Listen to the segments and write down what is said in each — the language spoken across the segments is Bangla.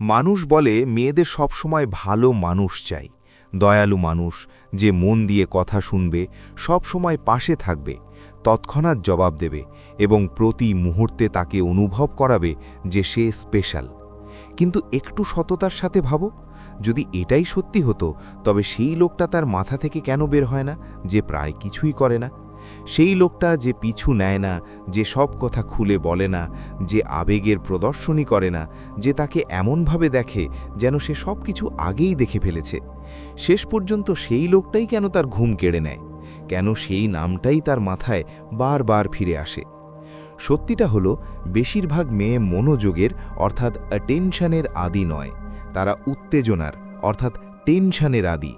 মানুষ বলে মেয়েদের সবসময় ভালো মানুষ চাই, দয়ালু মানুষ, যে মন দিয়ে কথা শুনবে, সব সময় পাশে থাকবে, তৎক্ষণাৎ জবাব দেবে এবং প্রতি মুহূর্তে তাকে অনুভব করাবে যে সে স্পেশাল। কিন্তু একটু সততার সাথে ভাবো, যদি এটাই সত্যি হতো তবে সেই লোকটা তার মাথা থেকে কেন বের হয় না, যে প্রায় কিছুই করে না? সেই লোকটা যে পিছু নেয় না, যে সব কথা খুলে বলে না, যে আবেগের প্রদর্শনী করে না, যে তাকে এমনভাবে দেখে যেন সে সব কিছু আগেই দেখে ফেলেছে। শেষ পর্যন্ত সেই লোকটাই কেন তার ঘুম কেড়ে নেয়? কেন সেই নামটাই তার মাথায় বারবার ফিরে আসে? সত্যিটা হলো, বেশিরভাগ মেয়ে মনোযোগের অর্থাৎ অ্যাটেনশনের আদি নয়, তারা উত্তেজনার অর্থাৎ টেনশনের আদি।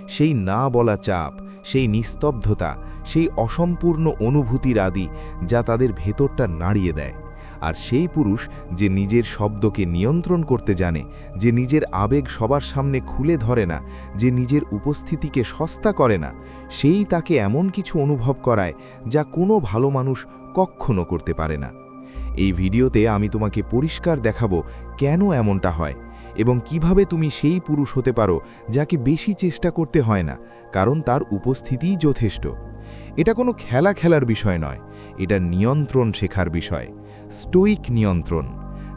সেই না বলা চাপ, সেই নিস্তব্ধতা, সেই অসম্পূর্ণ অনুভূতির আদি, যা তাদের ভেতরটা নাড়িয়ে দেয়। আর সেই পুরুষ যে নিজের শব্দকে নিয়ন্ত্রণ করতে জানে, যে নিজের আবেগ সবার সামনে খুলে ধরে না, যে নিজের উপস্থিতিকে সস্তা করে না, সেই তাকে এমন কিছু অনুভব করায় যা কোনো ভালো মানুষ কখনো করতে পারে না। এই ভিডিওতে আমি তোমাকে পরিষ্কার দেখাবো কেন এমনটা হয় এবং কিভাবে তুমি সেই পুরুষ হতে পারো যাকে বেশি চেষ্টা করতে হয় না, কারণ তার উপস্থিতিই যথেষ্ট। এটা কোনো খেলার বিষয় নয়, এটা নিয়ন্ত্রণ শেখার বিষয়, স্টোইক নিয়ন্ত্রণ।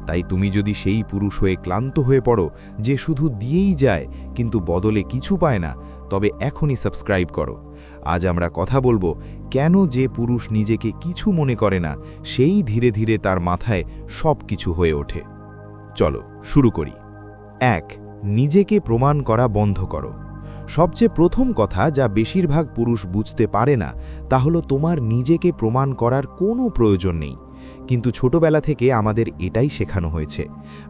তাই তুমি যদি সেই পুরুষ হয়ে ক্লান্ত হয়ে পড়ো, যে শুধু দিয়েই যায় কিন্তু বদলে কিছু পায় না, তবে এখনই সাবস্ক্রাইব করো। আজ আমরা কথা বলবো কেন যে পুরুষ নিজেকে কিছু মনে করে না, সেই ধীরে ধীরে তার মাথায় সব কিছু হয়ে ওঠে। চলো শুরু করি। 1. নিজেকে প্রমাণ করা বন্ধ করো। সবচেয়ে প্রথম কথা যা বেশিরভাগ পুরুষ বুঝতে পারে না, তা হলো তোমার নিজেকে প্রমাণ করার কোনো প্রয়োজন নেই। কিন্তু ছোটবেলা থেকে আমাদের এটাই শেখানো হয়েছে।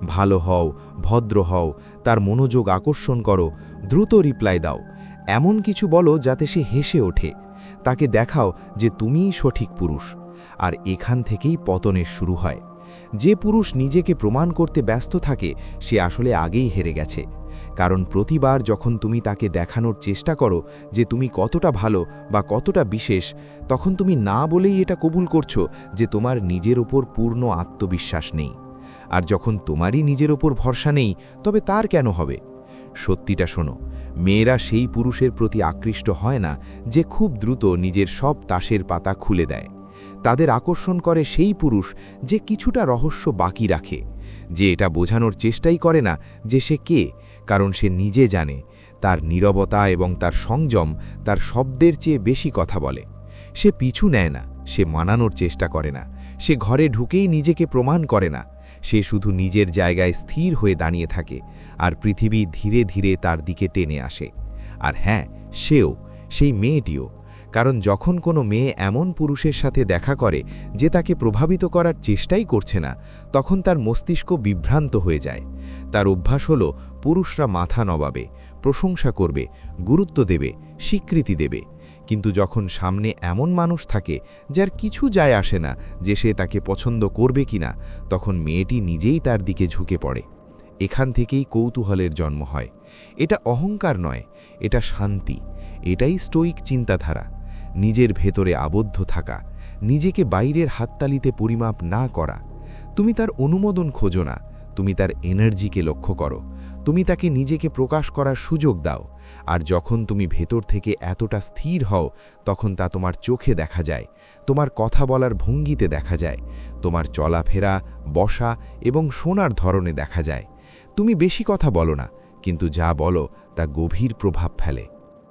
ভালো হও, ভদ্র হও, তার মনোযোগ আকর্ষণ করো, দ্রুত রিপ্লাই দাও, এমন কিছু বলো যাতে সে হেসে ওঠে। তাকে দেখাও যে তুমিই সঠিক পুরুষ। আর এখান থেকেই পতনের শুরু হয়। যে পুরুষ নিজেকে প্রমাণ করতে ব্যস্ত থাকে, সে আসলে আগেই হেরে গেছে। কারণ প্রতিবার যখন তুমি তাকে দেখানোর চেষ্টা করো যে তুমি কতটা ভালো বা কতটা বিশেষ, তখন তুমি না বলেই এটা কবুল করছো যে তোমার নিজের ওপর পূর্ণ আত্মবিশ্বাস নেই। আর যখন তোমারই নিজের ওপর ভরসা নেই, তবে তার কেন হবে? সত্যিটা শোনো, মেয়েরা সেই পুরুষের প্রতি আকৃষ্ট হয় না যে খুব দ্রুত নিজের সব তাসের পাতা খুলে দেয়। তাদের আকর্ষণ করে সেই পুরুষ যে কিছুটা রহস্য বাকি রাখে, যে এটা বোঝানোর চেষ্টাই করে না যে সে কে, কারণ সে নিজে জানে তার নীরবতা এবং তার সংযম তার শব্দের চেয়ে বেশি কথা বলে। সে পিছু নেয় না, সে মানানোর চেষ্টা করে না, সে ঘরে ঢুকেই নিজেকে প্রমাণ করে না। সে শুধু নিজের জায়গায় স্থির হয়ে দাঁড়িয়ে থাকে, আর পৃথিবী ধীরে ধীরে তার দিকে টেনে আসে। আর হ্যাঁ, সেও, সেই মেয়েটিও। কারণ যখন কোনো মেয়ে এমন পুরুষের সাথে দেখা করে যে তাকে প্রভাবিত করার চেষ্টাই করছে না, তখন তার মস্তিষ্ক বিভ্রান্ত হয়ে যায়। তার অভ্যাস হলো পুরুষরা মাথা নবাবে, প্রশংসা করবে, গুরুত্ব দেবে, স্বীকৃতি দেবে। কিন্তু যখন সামনে এমন মানুষ থাকে যার কিছু যায় আসে না যে সে তাকে পছন্দ করবে কিনা, তখন মেয়েটি নিজেই তার দিকে ঝুঁকে পড়ে। এখান থেকেই কৌতূহলের জন্ম হয়। এটা অহংকার নয়, এটা শান্তি। এটাই স্টোইক চিন্তাধারা। নিজের ভেতরে আবদ্ধ থাকা, নিজেকে বাইরের হাততালিতে পরিমাপ না করা। তুমি তার অনুমোদন খোঁজো না, তুমি তার এনার্জিকে লক্ষ্য করো। তুমি তাকে নিজেকে প্রকাশ করার সুযোগ দাও। আর যখন তুমি ভেতর থেকে এতটা স্থির হও, তখন তা তোমার চোখে দেখা যায়, তোমার কথা বলার ভঙ্গিতে দেখা যায়, তোমার চলাফেরা, বসা এবং শোনার ধরনে দেখা যায়। তুমি বেশি কথা বলো না, কিন্তু যা বলো তা গভীর প্রভাব ফেলে।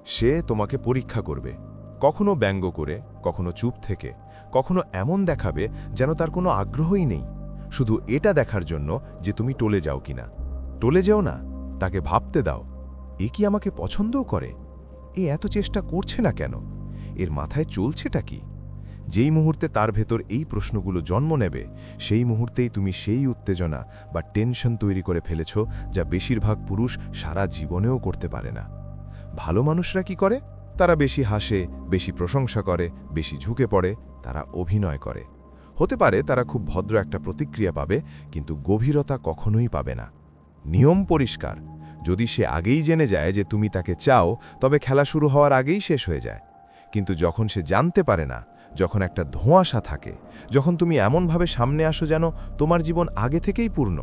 সে তোমাকে পরীক্ষা করবে, কখনো ব্যঙ্গ করে, কখনো চুপ থেকে, কখনো এমন দেখাবে যেন তার কোনো আগ্রহই নেই, শুধু এটা দেখার জন্য যে তুমি টলে যাও কিনা। টলে যেও না, তাকে ভাবতে দাও, এ কি আমাকে পছন্দও করে? এ এত চেষ্টা করছে না কেন? এর মাথায় চলছেটা কি? যেই মুহূর্তে তার ভেতর এই প্রশ্নগুলো জন্ম নেবে, সেই মুহূর্তেই তুমি সেই উত্তেজনা বা টেনশন তৈরি করে ফেলেছ যা বেশিরভাগ পুরুষ সারা জীবনেও করতে পারে না। ভালো মানুষরা কি করে? তারা বেশি হাসে, বেশি প্রশংসা করে, বেশি ঝুঁকে পড়ে, তারা অভিনয় করে। হতে পারে তারা খুব ভদ্র একটা প্রতিক্রিয়া পাবে, কিন্তু গভীরতা কখনোই পাবে না। নিয়ম পরিষ্কার, যদি সে আগেই জেনে যায় যে তুমি তাকে চাও, তবে খেলা শুরু হওয়ার আগেই শেষ হয়ে যায়। কিন্তু যখন সে জানতে পারে না, যখন একটা ধোঁয়াশা থাকে, যখন তুমি এমনভাবে সামনে আসো যেন তোমার জীবন আগে থেকেই পূর্ণ,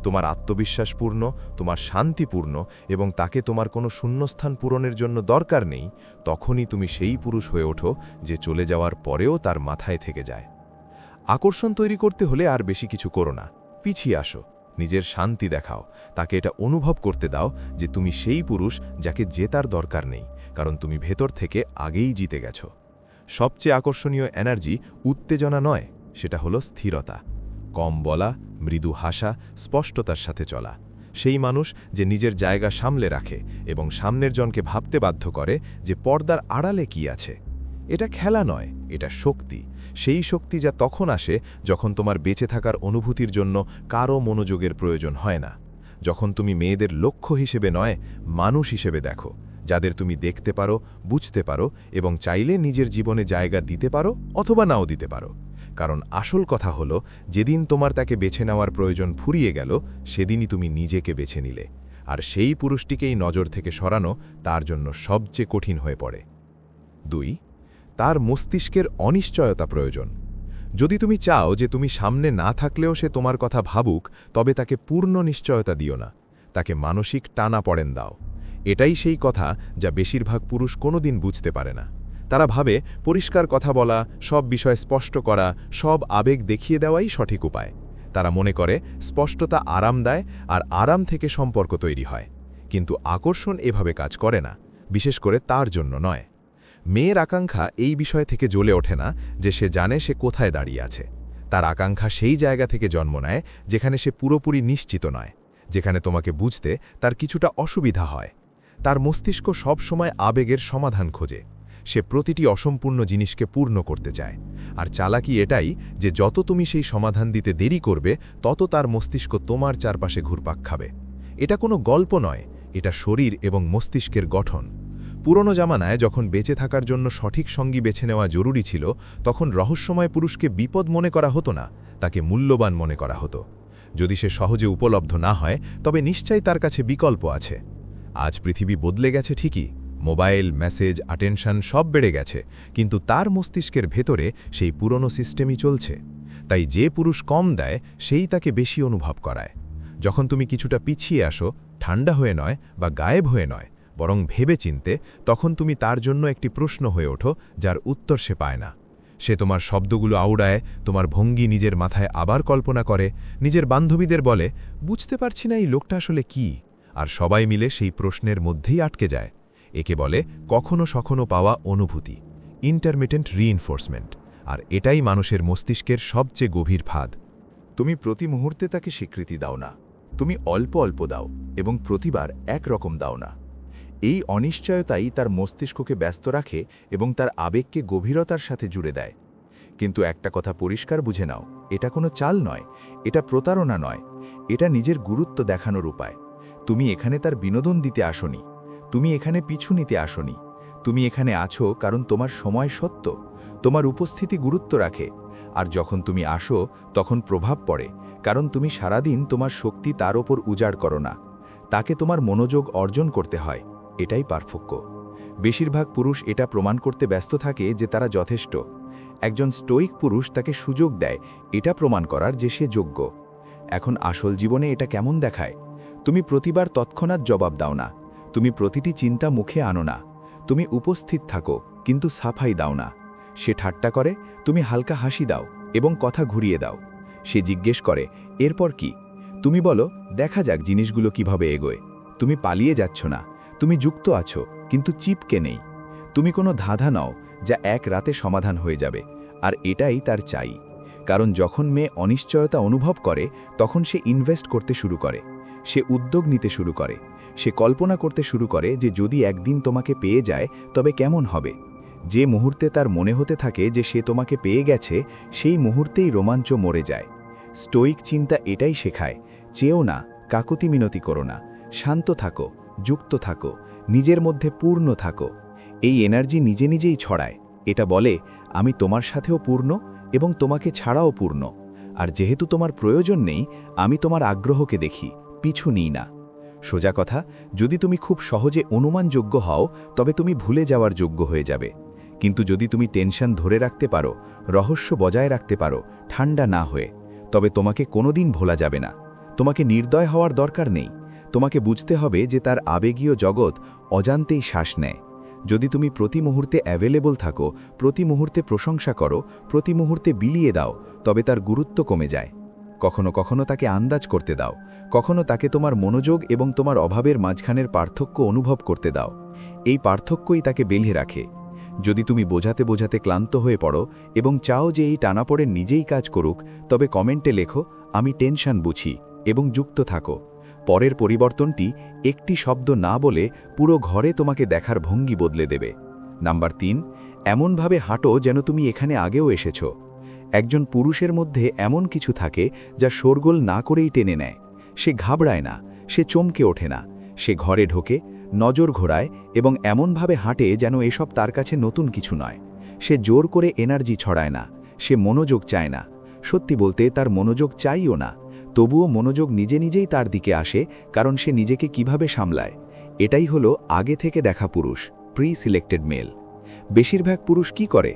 তোমার আত্মবিশ্বাসপূর্ণ, তোমার শান্তিপূর্ণ এবং তাকে তোমার কোনো শূন্যস্থান পূরণের জন্য দরকার নেই, তখনই তুমি সেই পুরুষ হয়ে ওঠো যে চলে যাওয়ার পরেও তার মাথায় থেকে যায়। আকর্ষণ তৈরি করতে হলে আর বেশি কিছু করো না, পিছিয়ে আসো, নিজের শান্তি দেখাও, তাকে এটা অনুভব করতে দাও যে তুমি সেই পুরুষ যাকে জেতার দরকার নেই, কারণ তুমি ভেতর থেকে আগেই জিতে গেছো। সবচেয়ে আকর্ষণীয় এনার্জি উত্তেজনা নয়, সেটা হলো স্থিরতা। কম বলা, মৃদু হাসা, স্পষ্টতার সাথে চলা। সেই মানুষ যে নিজের জায়গা সামলে রাখে এবং সামনের জনকে ভাবতে বাধ্য করে যে পর্দার আড়ালে কি আছে। এটা খেলা নয়, এটা শক্তি। সেই শক্তি যা তখন আসে যখন তোমার বেঁচে থাকার অনুভূতির জন্য কারও মনোযোগের প্রয়োজন হয় না। যখন তুমি মেয়েদের লক্ষ্য হিসেবে নয়, মানুষ হিসেবে দেখো, যাদের তুমি দেখতে পারো, বুঝতে পারো এবং চাইলে নিজের জীবনে জায়গা দিতে পারো অথবা নাও দিতে পারো। কারণ আসল কথা হলো, যেদিন তোমার তাকে বেছে নেওয়ার প্রয়োজন ফুরিয়ে গেল, সেদিনই তুমি নিজেকে বেছে নিলে। আর সেই পুরুষটিকেই নজর থেকে সরানো তার জন্য সবচেয়ে কঠিন হয়ে পড়ে। 2. তার মস্তিষ্কের অনিশ্চয়তা প্রয়োজন। যদি তুমি চাও যে তুমি সামনে না থাকলেও সে তোমার কথা ভাবুক, তবে তাকে পূর্ণ নিশ্চয়তা দিও না, তাকে মানসিক টানাপড়েন দাও। এটাই সেই কথা যা বেশিরভাগ পুরুষ কোনোদিন বুঝতে পারে না। তারা ভাবে পরিষ্কার কথা বলা, সব বিষয় স্পষ্ট করা, সব আবেগ দেখিয়ে দেওয়াই সঠিক উপায়। তারা মনে করে স্পষ্টতা আরাম দেয় আর আরাম থেকে সম্পর্ক তৈরি হয়। কিন্তু আকর্ষণ এভাবে কাজ করে না, বিশেষ করে তার জন্য নয়। মেয়ের আকাঙ্ক্ষা এই বিষয় থেকে জ্বলে ওঠে না যে সে জানে সে কোথায় দাঁড়িয়ে আছে। তার আকাঙ্ক্ষা সেই জায়গা থেকে জন্ম নেয় যেখানে সে পুরোপুরি নিশ্চিত নয়, যেখানে তোমাকে বুঝতে তার কিছুটা অসুবিধা হয়। তার মস্তিষ্ক সব সময় আবেগের সমাধান খোঁজে। সে প্রতিটি অসম্পূর্ণ জিনিসকে পূর্ণ করতে চায়। আর চালাকি এটাই যে যত তুমি সেই সমাধান দিতে দেরি করবে, তত তার মস্তিষ্ক তোমার চারপাশে ঘুরপাক খাবে। এটা কোনো গল্প নয়, এটা শরীর এবং মস্তিষ্কের গঠন। পুরনো জামানায় যখন বেঁচে থাকার জন্য সঠিক সঙ্গী বেছে নেওয়া জরুরি ছিল, তখন রহস্যময় পুরুষকে বিপদ মনে করা হতো না, তাকে মূল্যবান মনে করা হতো। যদি সে সহজে উপলব্ধ না হয়, তবে নিশ্চয়ই তার কাছে বিকল্প আছে। আজ পৃথিবী বদলে গেছে ঠিকই, মোবাইল, মেসেজ, অ্যাটেনশন সব বেড়ে গেছে, কিন্তু তার মস্তিষ্কের ভেতরে সেই পুরনো সিস্টেমই চলছে। তাই যে পুরুষ কম দেয়, সেই তাকে বেশি অনুভব করায়। যখন তুমি কিছুটা পিছিয়ে আসো, ঠান্ডা হয়ে নয় বা গায়েব হয়ে নয়, বরং ভেবে চিনতে, তখন তুমি তার জন্য একটি প্রশ্ন হয়ে ওঠো যার উত্তর সে পায় না। সে তোমার শব্দগুলো আউড়ায়, তোমার ভঙ্গি নিজের মাথায় আবার কল্পনা করে, নিজের বান্ধবীদের বলে, বুঝতে পারছি না এই লোকটা আসলে কি, আর সবাই মিলে সেই প্রশ্নের মধ্যেই আটকে যায়। একে বলে কখনো সখনো পাওয়া অনুভূতি, ইন্টারমিটেন্ট রিইনফোর্সমেন্ট। আর এটাই মানুষের মস্তিষ্কের সবচেয়ে গভীর ফাঁদ। তুমি প্রতি মুহূর্তে তাকে স্বীকৃতি দাও না, তুমি অল্প অল্প দাও এবং প্রতিবার একরকম দাও না। এই অনিশ্চয়তাই তার মস্তিষ্ককে ব্যস্ত রাখে এবং তার আবেগকে গভীরতার সাথে জুড়ে দেয়। কিন্তু একটা কথা পরিষ্কার বুঝে নাও, এটা কোনো চাল নয়, এটা প্রতারণা নয়, এটা নিজের গুরুত্ব দেখানোর উপায়। তুমি এখানে তার বিনোদন দিতে আসনি, তুমি এখানে পিছু নিতে আসনি, তুমি এখানে আছো কারণ তোমার সময় সত্য, তোমার উপস্থিতি গুরুত্ব রাখে। আর যখন তুমি আসো, তখন প্রভাব পড়ে, কারণ তুমি সারাদিন তোমার শক্তি তার ওপর উজাড় করো না। তাকে তোমার মনোযোগ অর্জন করতে হয়, এটাই পার্থক্য। বেশিরভাগ পুরুষ এটা প্রমাণ করতে ব্যস্ত থাকে যে তারা যথেষ্ট। একজন স্টোইক পুরুষ তাকে সুযোগ দেয় এটা প্রমাণ করার যে সে যোগ্য। এখন আসল জীবনে এটা কেমন দেখায়? তুমি প্রতিবার তৎক্ষণাৎ জবাব দাও না, তুমি প্রতিটি চিন্তা মুখে আনো না, তুমি উপস্থিত থাকো কিন্তু সাফাই দাও না। সে ঠাট্টা করে, তুমি হালকা হাসি দাও এবং কথা ঘুরিয়ে দাও। সে জিজ্ঞেস করে, এরপর কি? তুমি বলো, দেখা যাক জিনিসগুলো কিভাবে এগোয়। তুমি পালিয়ে যাচ্ছ না, তুমি যুক্ত আছো কিন্তু চিপকে নেই। তুমি কোনো ধাঁধা নাও যা এক রাতে সমাধান হয়ে যাবে। আর এটাই তার চাই। কারণ যখন মেয়ে অনিশ্চয়তা অনুভব করে, তখন সে ইনভেস্ট করতে শুরু করে, সে উদ্যোগ নিতে শুরু করে, সে কল্পনা করতে শুরু করে যে যদি একদিন তোমাকে পেয়ে যায় তবে কেমন হবে। যে মুহূর্তে তার মনে হতে থাকে যে সে তোমাকে পেয়ে গেছে, সেই মুহূর্তেই রোমাঞ্চ মরে যায়। স্টোইক চিন্তা এটাই শেখায়, চেয়েও না, কাকুতি মিনতি করো না, শান্ত থাকো, যুক্ত থাকো, নিজের মধ্যে পূর্ণ থাকো। এই এনার্জি নিজে নিজেই ছড়ায়। এটা বলে, আমি তোমার সাথেও পূর্ণ এবং তোমাকে ছাড়াও পূর্ণ। আর যেহেতু তোমার প্রয়োজন নেই, আমি তোমার আগ্রহকে দেখি, পিছু নিই না। সোজা কথা, যদি তুমি খুব সহজে অনুমানযোগ্য হও, তবে তুমি ভুলে যাওয়ার যোগ্য হয়ে যাবে। কিন্তু যদি তুমি টেনশন ধরে রাখতে পারো, রহস্য বজায় রাখতে পারো ঠান্ডা না হয়ে, তবে তোমাকে কোনোদিন ভোলা যাবে না। তোমাকে নির্দয় হওয়ার দরকার নেই। তোমাকে বুঝতে হবে যে তার আবেগীয় জগৎ অজান্তেই শ্বাস নেয়। যদি তুমি প্রতি মুহূর্তে অ্যাভেলেবল থাকো, প্রতি মুহূর্তে প্রশংসা করো, প্রতি মুহূর্তে বিলিয়ে দাও, তবে তার গুরুত্ব কমে যায়। কখনো কখনো তাকে আন্দাজ করতে দাও, কখনো তাকে তোমার মনোযোগ এবং তোমার অভাবের মাঝখানের পার্থক্য অনুভব করতে দাও। এই পার্থক্যই তাকে বেঁধে রাখে। যদি তুমি বোঝাতে বোঝাতে ক্লান্ত হয়ে পড়ো এবং চাও যে এই টানাপোড়েন নিজেই কাজ করুক, তবে কমেন্টে লেখো, আমি টেনশন বুঝি, এবং যুক্ত থাকো। পরের পরিবর্তনটি একটি শব্দ না বলে পুরো ঘরে তোমাকে দেখার ভঙ্গি বদলে দেবে। নাম্বার 3, এমনভাবে হাঁটো যেন তুমি এখানে আগেও এসেছ। একজন পুরুষের মধ্যে এমন কিছু থাকে যা শোরগোল না করেই টেনে নেয়। সে ঘাবড়ায় না, সে চমকে ওঠে না, সে ঘরে ঢোকে, নজর ঘোরায় এবং এমনভাবে হাঁটে যেন এসব তার কাছে নতুন কিছু নয়। সে জোর করে এনার্জি ছড়ায় না, সে মনোযোগ চায় না। সত্যি বলতে তার মনোযোগ চাইও না, তবুও মনোযোগ নিজে নিজেই তার দিকে আসে, কারণ সে নিজেকে কিভাবে সামলায়। এটাই হলো আগে থেকে দেখা পুরুষ, প্রি সিলেক্টেড মেল। বেশিরভাগ পুরুষ কি করে?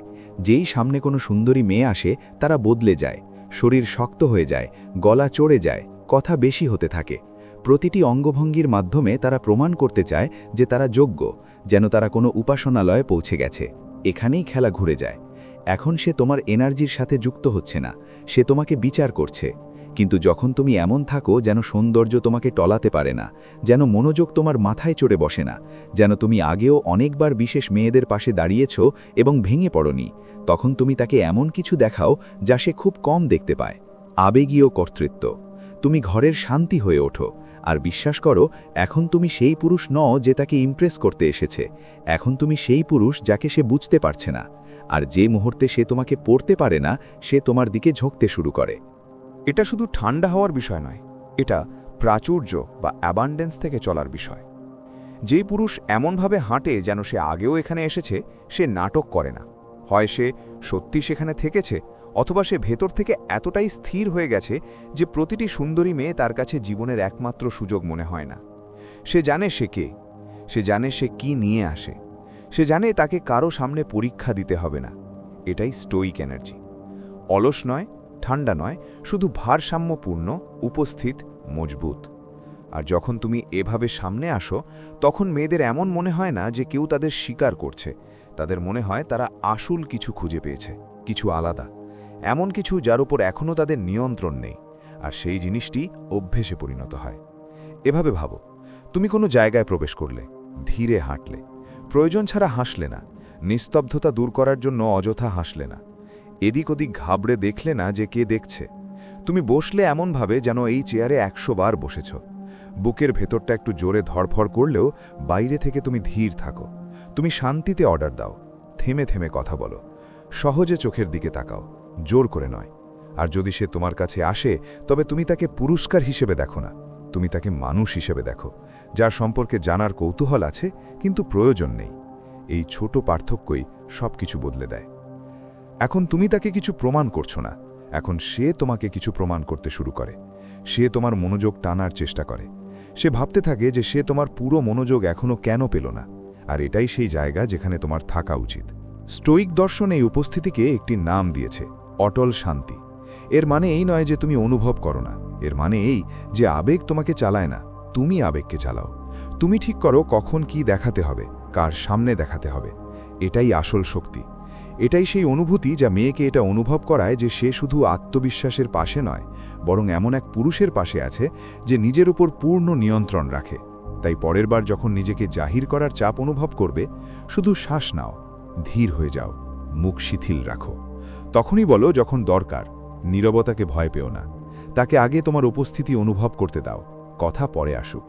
যেই সামনে কোনো সুন্দরী মেয়ে আসে তারা বদলে যায়, শরীর শক্ত হয়ে যায়, গলা চড়ে যায়, কথা বেশি হতে থাকে। প্রতিটি অঙ্গভঙ্গির মাধ্যমে তারা প্রমাণ করতে চায় যে তারা যোগ্য, যেন তারা কোনো উপাসনালয়ে পৌঁছে গেছে। এখানেই খেলা ঘুরে যায়। এখন সে তোমার এনার্জির সাথে যুক্ত হচ্ছে না, সে তোমাকে বিচার করছে। কিন্তু যখন তুমি এমন থাকো যেন সৌন্দর্য তোমাকে টলাতে পারে না, যেন মনোযোগ তোমার মাথায় চড়ে বসে না, যেন তুমি আগেও অনেকবার বিশেষ মেয়েদের পাশে দাঁড়িয়েছ এবং ভেঙে পড়নি, তখন তুমি তাকে এমন কিছু দেখাও যা সে খুব কম দেখতে পায়, আবেগীয় কর্তৃত্ব। তুমি ঘরের শান্তি হয়ে ওঠো, আর বিশ্বাস করো, এখন তুমি সেই পুরুষ নও যে তাকে ইমপ্রেস করতে এসেছে। এখন তুমি সেই পুরুষ যাকে সে বুঝতে পারছে না। আর যে মুহূর্তে সে তোমাকে পড়তে পারে না, সে তোমার দিকে ঝোঁকতে শুরু করে। এটা শুধু ঠান্ডা হওয়ার বিষয় নয়, এটা প্রাচুর্য বা অ্যাবান্ডেন্স থেকে চলার বিষয়। যেই পুরুষ এমনভাবে হাঁটে যেন সে আগেও এখানে এসেছে, সে নাটক করে না। হয় সে সত্যি সেখানে থেকেছে, অথবা সে ভেতর থেকে এতটাই স্থির হয়ে গেছে যে প্রতিটি সুন্দরী মেয়ে তার কাছে জীবনের একমাত্র সুযোগ মনে হয় না। সে জানে সে কে, সে জানে সে কি নিয়ে আসে, সে জানে তাকে কারো সামনে পরীক্ষা দিতে হবে না। এটাই স্টোইক এনার্জি। অলস নয়, ঠান্ডা নয়, শুধু ভারসাম্যপূর্ণ, উপস্থিত, মজবুত। আর যখন তুমি এভাবে সামনে আসো, তখন মেয়েদের এমন মনে হয় না যে কেউ তাদের স্বীকার করছে। তাদের মনে হয় তারা আসল কিছু খুঁজে পেয়েছে, কিছু আলাদা, এমন কিছু যার উপর এখনও তাদের নিয়ন্ত্রণ নেই। আর সেই জিনিসটি অভ্যেসে পরিণত হয়। এভাবে ভাবো, তুমি কোনো জায়গায় প্রবেশ করলে, ধীরে হাঁটলে, প্রয়োজন ছাড়া হাসলে না, নিস্তব্ধতা দূর করার জন্য অযথা হাসলে না, এদিক ওদিক ঘাবড়ে দেখলে না যে কে দেখছে। তুমি বসলে এমনভাবে যেন এই চেয়ারে 100 বার বসেছ। বুকের ভেতরটা একটু জোরে ধড়ফড় করলেও বাইরে থেকে তুমি ধীর থাকো। তুমি শান্তিতে অর্ডার দাও, থেমে থেমে কথা বলো, সহজে চোখের দিকে তাকাও, জোর করে নয়। আর যদি সে তোমার কাছে আসে, তবে তুমি তাকে পুরস্কার হিসেবে দেখো না, তুমি তাকে মানুষ হিসেবে দেখো, যার সম্পর্কে জানার কৌতূহল আছে কিন্তু প্রয়োজন নেই। এই ছোট পার্থক্যই সবকিছু বদলে দেয়। এখন তুমি তাকে কিছু প্রমাণ করছো না, এখন সে তোমাকে কিছু প্রমাণ করতে শুরু করে। সে তোমার মনোযোগ টানার চেষ্টা করে। সে ভাবতে থাকে যে সে তোমার পুরো মনোযোগ এখনও কেন পেল না। আর এটাই সেই জায়গা যেখানে তোমার থাকা উচিত। স্টোইক দর্শন এই উপস্থিতিকে একটি নাম দিয়েছে, অটল শান্তি। এর মানে এই নয় যে তুমি অনুভব করো না, এর মানে এই যে আবেগ তোমাকে চালায় না, তুমি আবেগকে চালাও। তুমি ঠিক করো কখন কি দেখাতে হবে, কার সামনে দেখাতে হবে। এটাই আসল শক্তি। এটাই সেই অনুভূতি যা মেয়েকে এটা অনুভব করায় যে সে শুধু আত্মবিশ্বাসের পাশে নয়, বরং এমন এক পুরুষের পাশে আছে যে নিজের উপর পূর্ণ নিয়ন্ত্রণ রাখে। তাই পরের বার যখন নিজেকে জাহির করার চাপ অনুভব করবে, শুধু শ্বাস নাও, ধীর হয়ে যাও, মুখ শিথিল রাখো। তখনই বলো যখন দরকার, নীরবতাকে ভয় পেও না। তাকে আগে তোমার উপস্থিতি অনুভব করতে দাও, কথা পরে আসুক।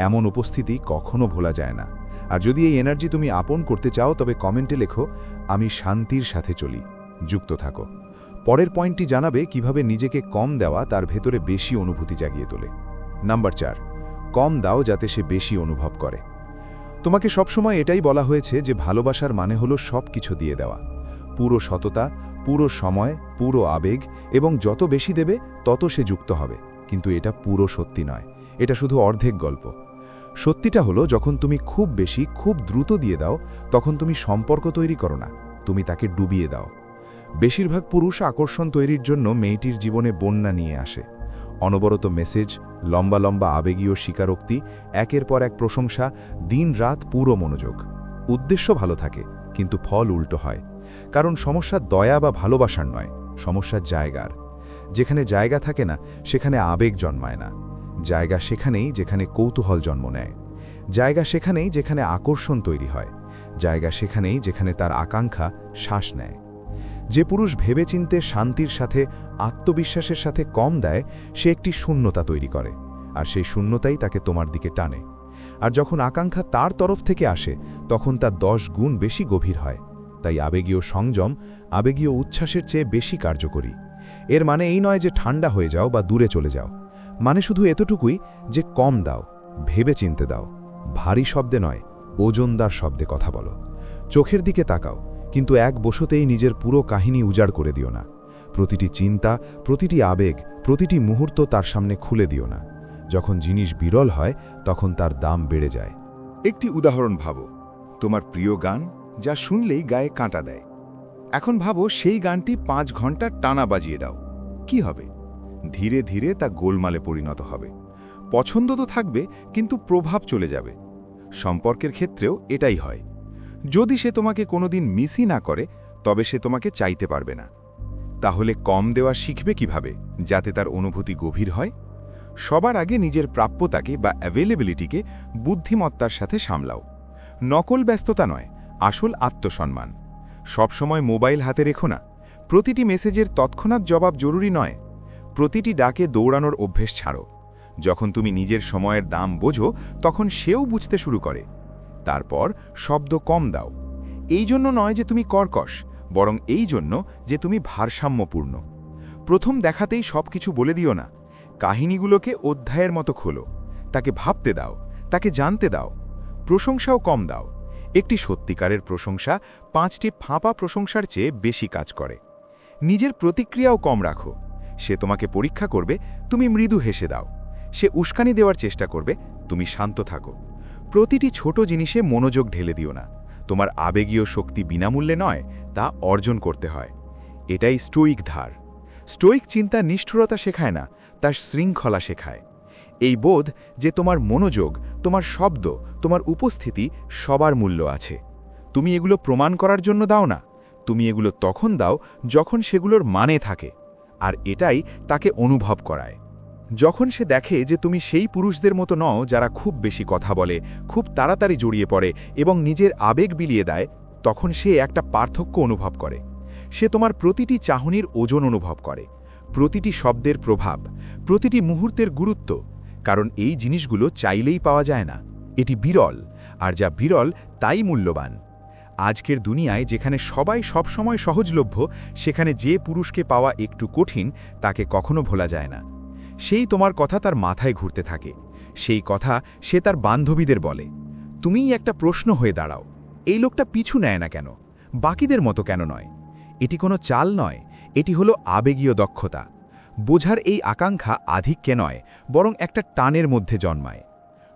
এমন উপস্থিতি কখনো ভোলা যায় না। আর যদি এই এনার্জি তুমি আপন করতে চাও, তবে কমেন্টে লেখো, আমি শান্তির সাথে চলি। যুক্ত থাকো। পরের পয়েন্টটি জানাবে কিভাবে নিজেকে কম দেওয়া তার ভেতরে বেশি অনুভূতি জাগিয়ে তোলে। নাম্বার 4, কম দাও যাতে সে বেশি অনুভব করে। তোমাকে সবসময় এটাই বলা হয়েছে যে ভালোবাসার মানে হলো সব কিছু দিয়ে দেওয়া, পুরো সততা, পুরো সময়, পুরো আবেগ, এবং যত বেশি দেবে তত সে যুক্ত হবে। কিন্তু এটা পুরো সত্যি নয়, এটা শুধু অর্ধেক গল্প। সত্যিটা হলো যখন তুমি খুব বেশি, খুব দ্রুত দিয়ে দাও, তখন তুমি সম্পর্ক তৈরি করো না, তুমি তাকে ডুবিয়ে দাও। বেশিরভাগ পুরুষ আকর্ষণ তৈরির জন্য মেয়েটির জীবনে বন্যা নিয়ে আসে। অনবরত মেসেজ, লম্বা লম্বা আবেগীয় স্বীকারোক্তি, একের পর এক প্রশংসা, দিন-রাত পুরো মনোযোগ। উদ্দেশ্য ভালো থাকে, কিন্তু ফল উল্টো হয়। কারণ সমস্যা দয়া বা ভালোবাসার নয়, সমস্যা জায়গার। যেখানে জায়গা থাকে না, সেখানে আবেগ জন্মায় না। জায়গা সেখানেই যেখানে কৌতূহল জন্ম নেয়। জায়গা সেখানেই যেখানে আকর্ষণ তৈরি হয়। জায়গা সেখানেই যেখানে তার আকাঙ্ক্ষা শ্বাস নেয়। যে পুরুষ ভেবেচিন্তে শান্তির সাথে, আত্মবিশ্বাসের সাথে কম দেয়, সে একটি শূন্যতা তৈরি করে, আর সেই শূন্যতাই তাকে তোমার দিকে টানে। আর যখন আকাঙ্ক্ষা তার তরফ থেকে আসে, তখন তা 10 গুণ বেশি গভীর হয়। তাই আবেগীয় সংযম আবেগীয় উচ্ছ্বাসের চেয়ে বেশি কার্যকরী। এর মানে এই নয় যে ঠান্ডা হয়ে যাও বা দূরে চলে যাও। মানে শুধু এতটুকুই যে কম দাও, ভেবে চিনতে দাও, ভারী শব্দে নয়, ওজনদার শব্দে কথা বলো। চোখের দিকে তাকাও, কিন্তু এক বসতেই নিজের পুরো কাহিনী উজাড় করে দিও না। প্রতিটি চিন্তা, প্রতিটি আবেগ, প্রতিটি মুহূর্ত তার সামনে খুলে দিও না। যখন জিনিস বিরল হয়, তখন তার দাম বেড়ে যায়। একটি উদাহরণ ভাবো, তোমার প্রিয় গান, যা শুনলেই গায়ে কাঁটা দেয়। এখন ভাবো সেই গানটি 5 ঘন্টা টানা বাজিয়ে দাও, কি হবে? ধীরে ধীরে তা গোলমালে পরিণত হবে। পছন্দ তো থাকবে, কিন্তু প্রভাব চলে যাবে। সম্পর্কের ক্ষেত্রেও এটাই হয়। যদি সে তোমাকে কোনোদিন মিসই না করে, তবে সে তোমাকে চাইতে পারবে না। তাহলে কম দেওয়া শিখবে কিভাবে, যাতে তার অনুভূতি গভীর হয়? সবার আগে নিজের প্রাপ্যতাকে বা অ্যাভেলেবিলিটিকে বুদ্ধিমত্তার সাথে সামলাও। নকল ব্যস্ততা নয়, আসল আত্মসম্মান। সবসময় মোবাইল হাতে রেখো না। প্রতিটি মেসেজের তৎক্ষণাৎ জবাব জরুরি নয়। প্রতিটি ডাকে দৌড়ানোর অভ্যেস ছাড়ো। যখন তুমি নিজের সময়ের দাম বোঝো, তখন সেও বুঝতে শুরু করে। তারপর শব্দ কম দাও। এই জন্য নয় যে তুমি কর্কশ, বরং এই জন্য যে তুমি ভারসাম্যপূর্ণ। প্রথম দেখাতেই সবকিছু বলে দিও না। কাহিনীগুলোকে অধ্যায়ের মতো খোলো। তাকে ভাবতে দাও, তাকে জানতে দাও। প্রশংসাও কম দাও। একটি সত্যিকারের প্রশংসা 5টি ফাঁপা প্রশংসার চেয়ে বেশি কাজ করে। নিজের প্রতিক্রিয়াও কম রাখো। সে তোমাকে পরীক্ষা করবে, তুমি মৃদু হেসে দাও। সে উস্কানি দেওয়ার চেষ্টা করবে, তুমি শান্ত থাকো। প্রতিটি ছোট জিনিসে মনোযোগ ঢেলে দিও না। তোমার আবেগীয় শক্তি বিনামূল্যে নয়, তা অর্জন করতে হয়। এটাই স্টোইক ধার। স্টোইক চিন্তা নিষ্ঠুরতা শেখায় না, তার শৃঙ্খলা শেখায়। এই বোধ যে তোমার মনোযোগ, তোমার শব্দ, তোমার উপস্থিতি সবার মূল্য আছে। তুমি এগুলো প্রমাণ করার জন্য দাও না। তুমি এগুলো তখন দাও যখন সেগুলোর মানে থাকে। আর এটাই তাকে অনুভব করায়। যখন সে দেখে যে তুমি সেই পুরুষদের মতো নও যারা খুব বেশি কথা বলে, খুব তাড়াতাড়ি জড়িয়ে পড়ে এবং নিজের আবেগ বিলিয়ে দেয়, তখন সে একটা পার্থক্য অনুভব করে। সে তোমার প্রতিটি চাহনির ওজন অনুভব করে, প্রতিটি শব্দের প্রভাব, প্রতিটি মুহূর্তের গুরুত্ব। কারণ এই জিনিসগুলো চাইলেই পাওয়া যায় না। এটি বিরল, আর যা বিরল তাই মূল্যবান। আজকের দুনিয়ায় যেখানে সবাই সবসময় সহজলভ্য, সেখানে যে পুরুষকে পাওয়া একটু কঠিন, তাকে কখনো ভোলা যায় না। সেই তোমার কথা তার মাথায় ঘুরতে থাকে। সেই কথা সে তার বান্ধবীদের বলে। তুমিই একটা প্রশ্ন হয়ে দাঁড়াও, এই লোকটা পিছু নেয় না কেন, বাকিদের মতো কেন নয়? এটি কোনো চাল নয়, এটি হলো আবেগীয় দক্ষতা। বোঝার এই আকাঙ্ক্ষা আধিক্যে নয়, বরং একটা টানের মধ্যে জন্মায়।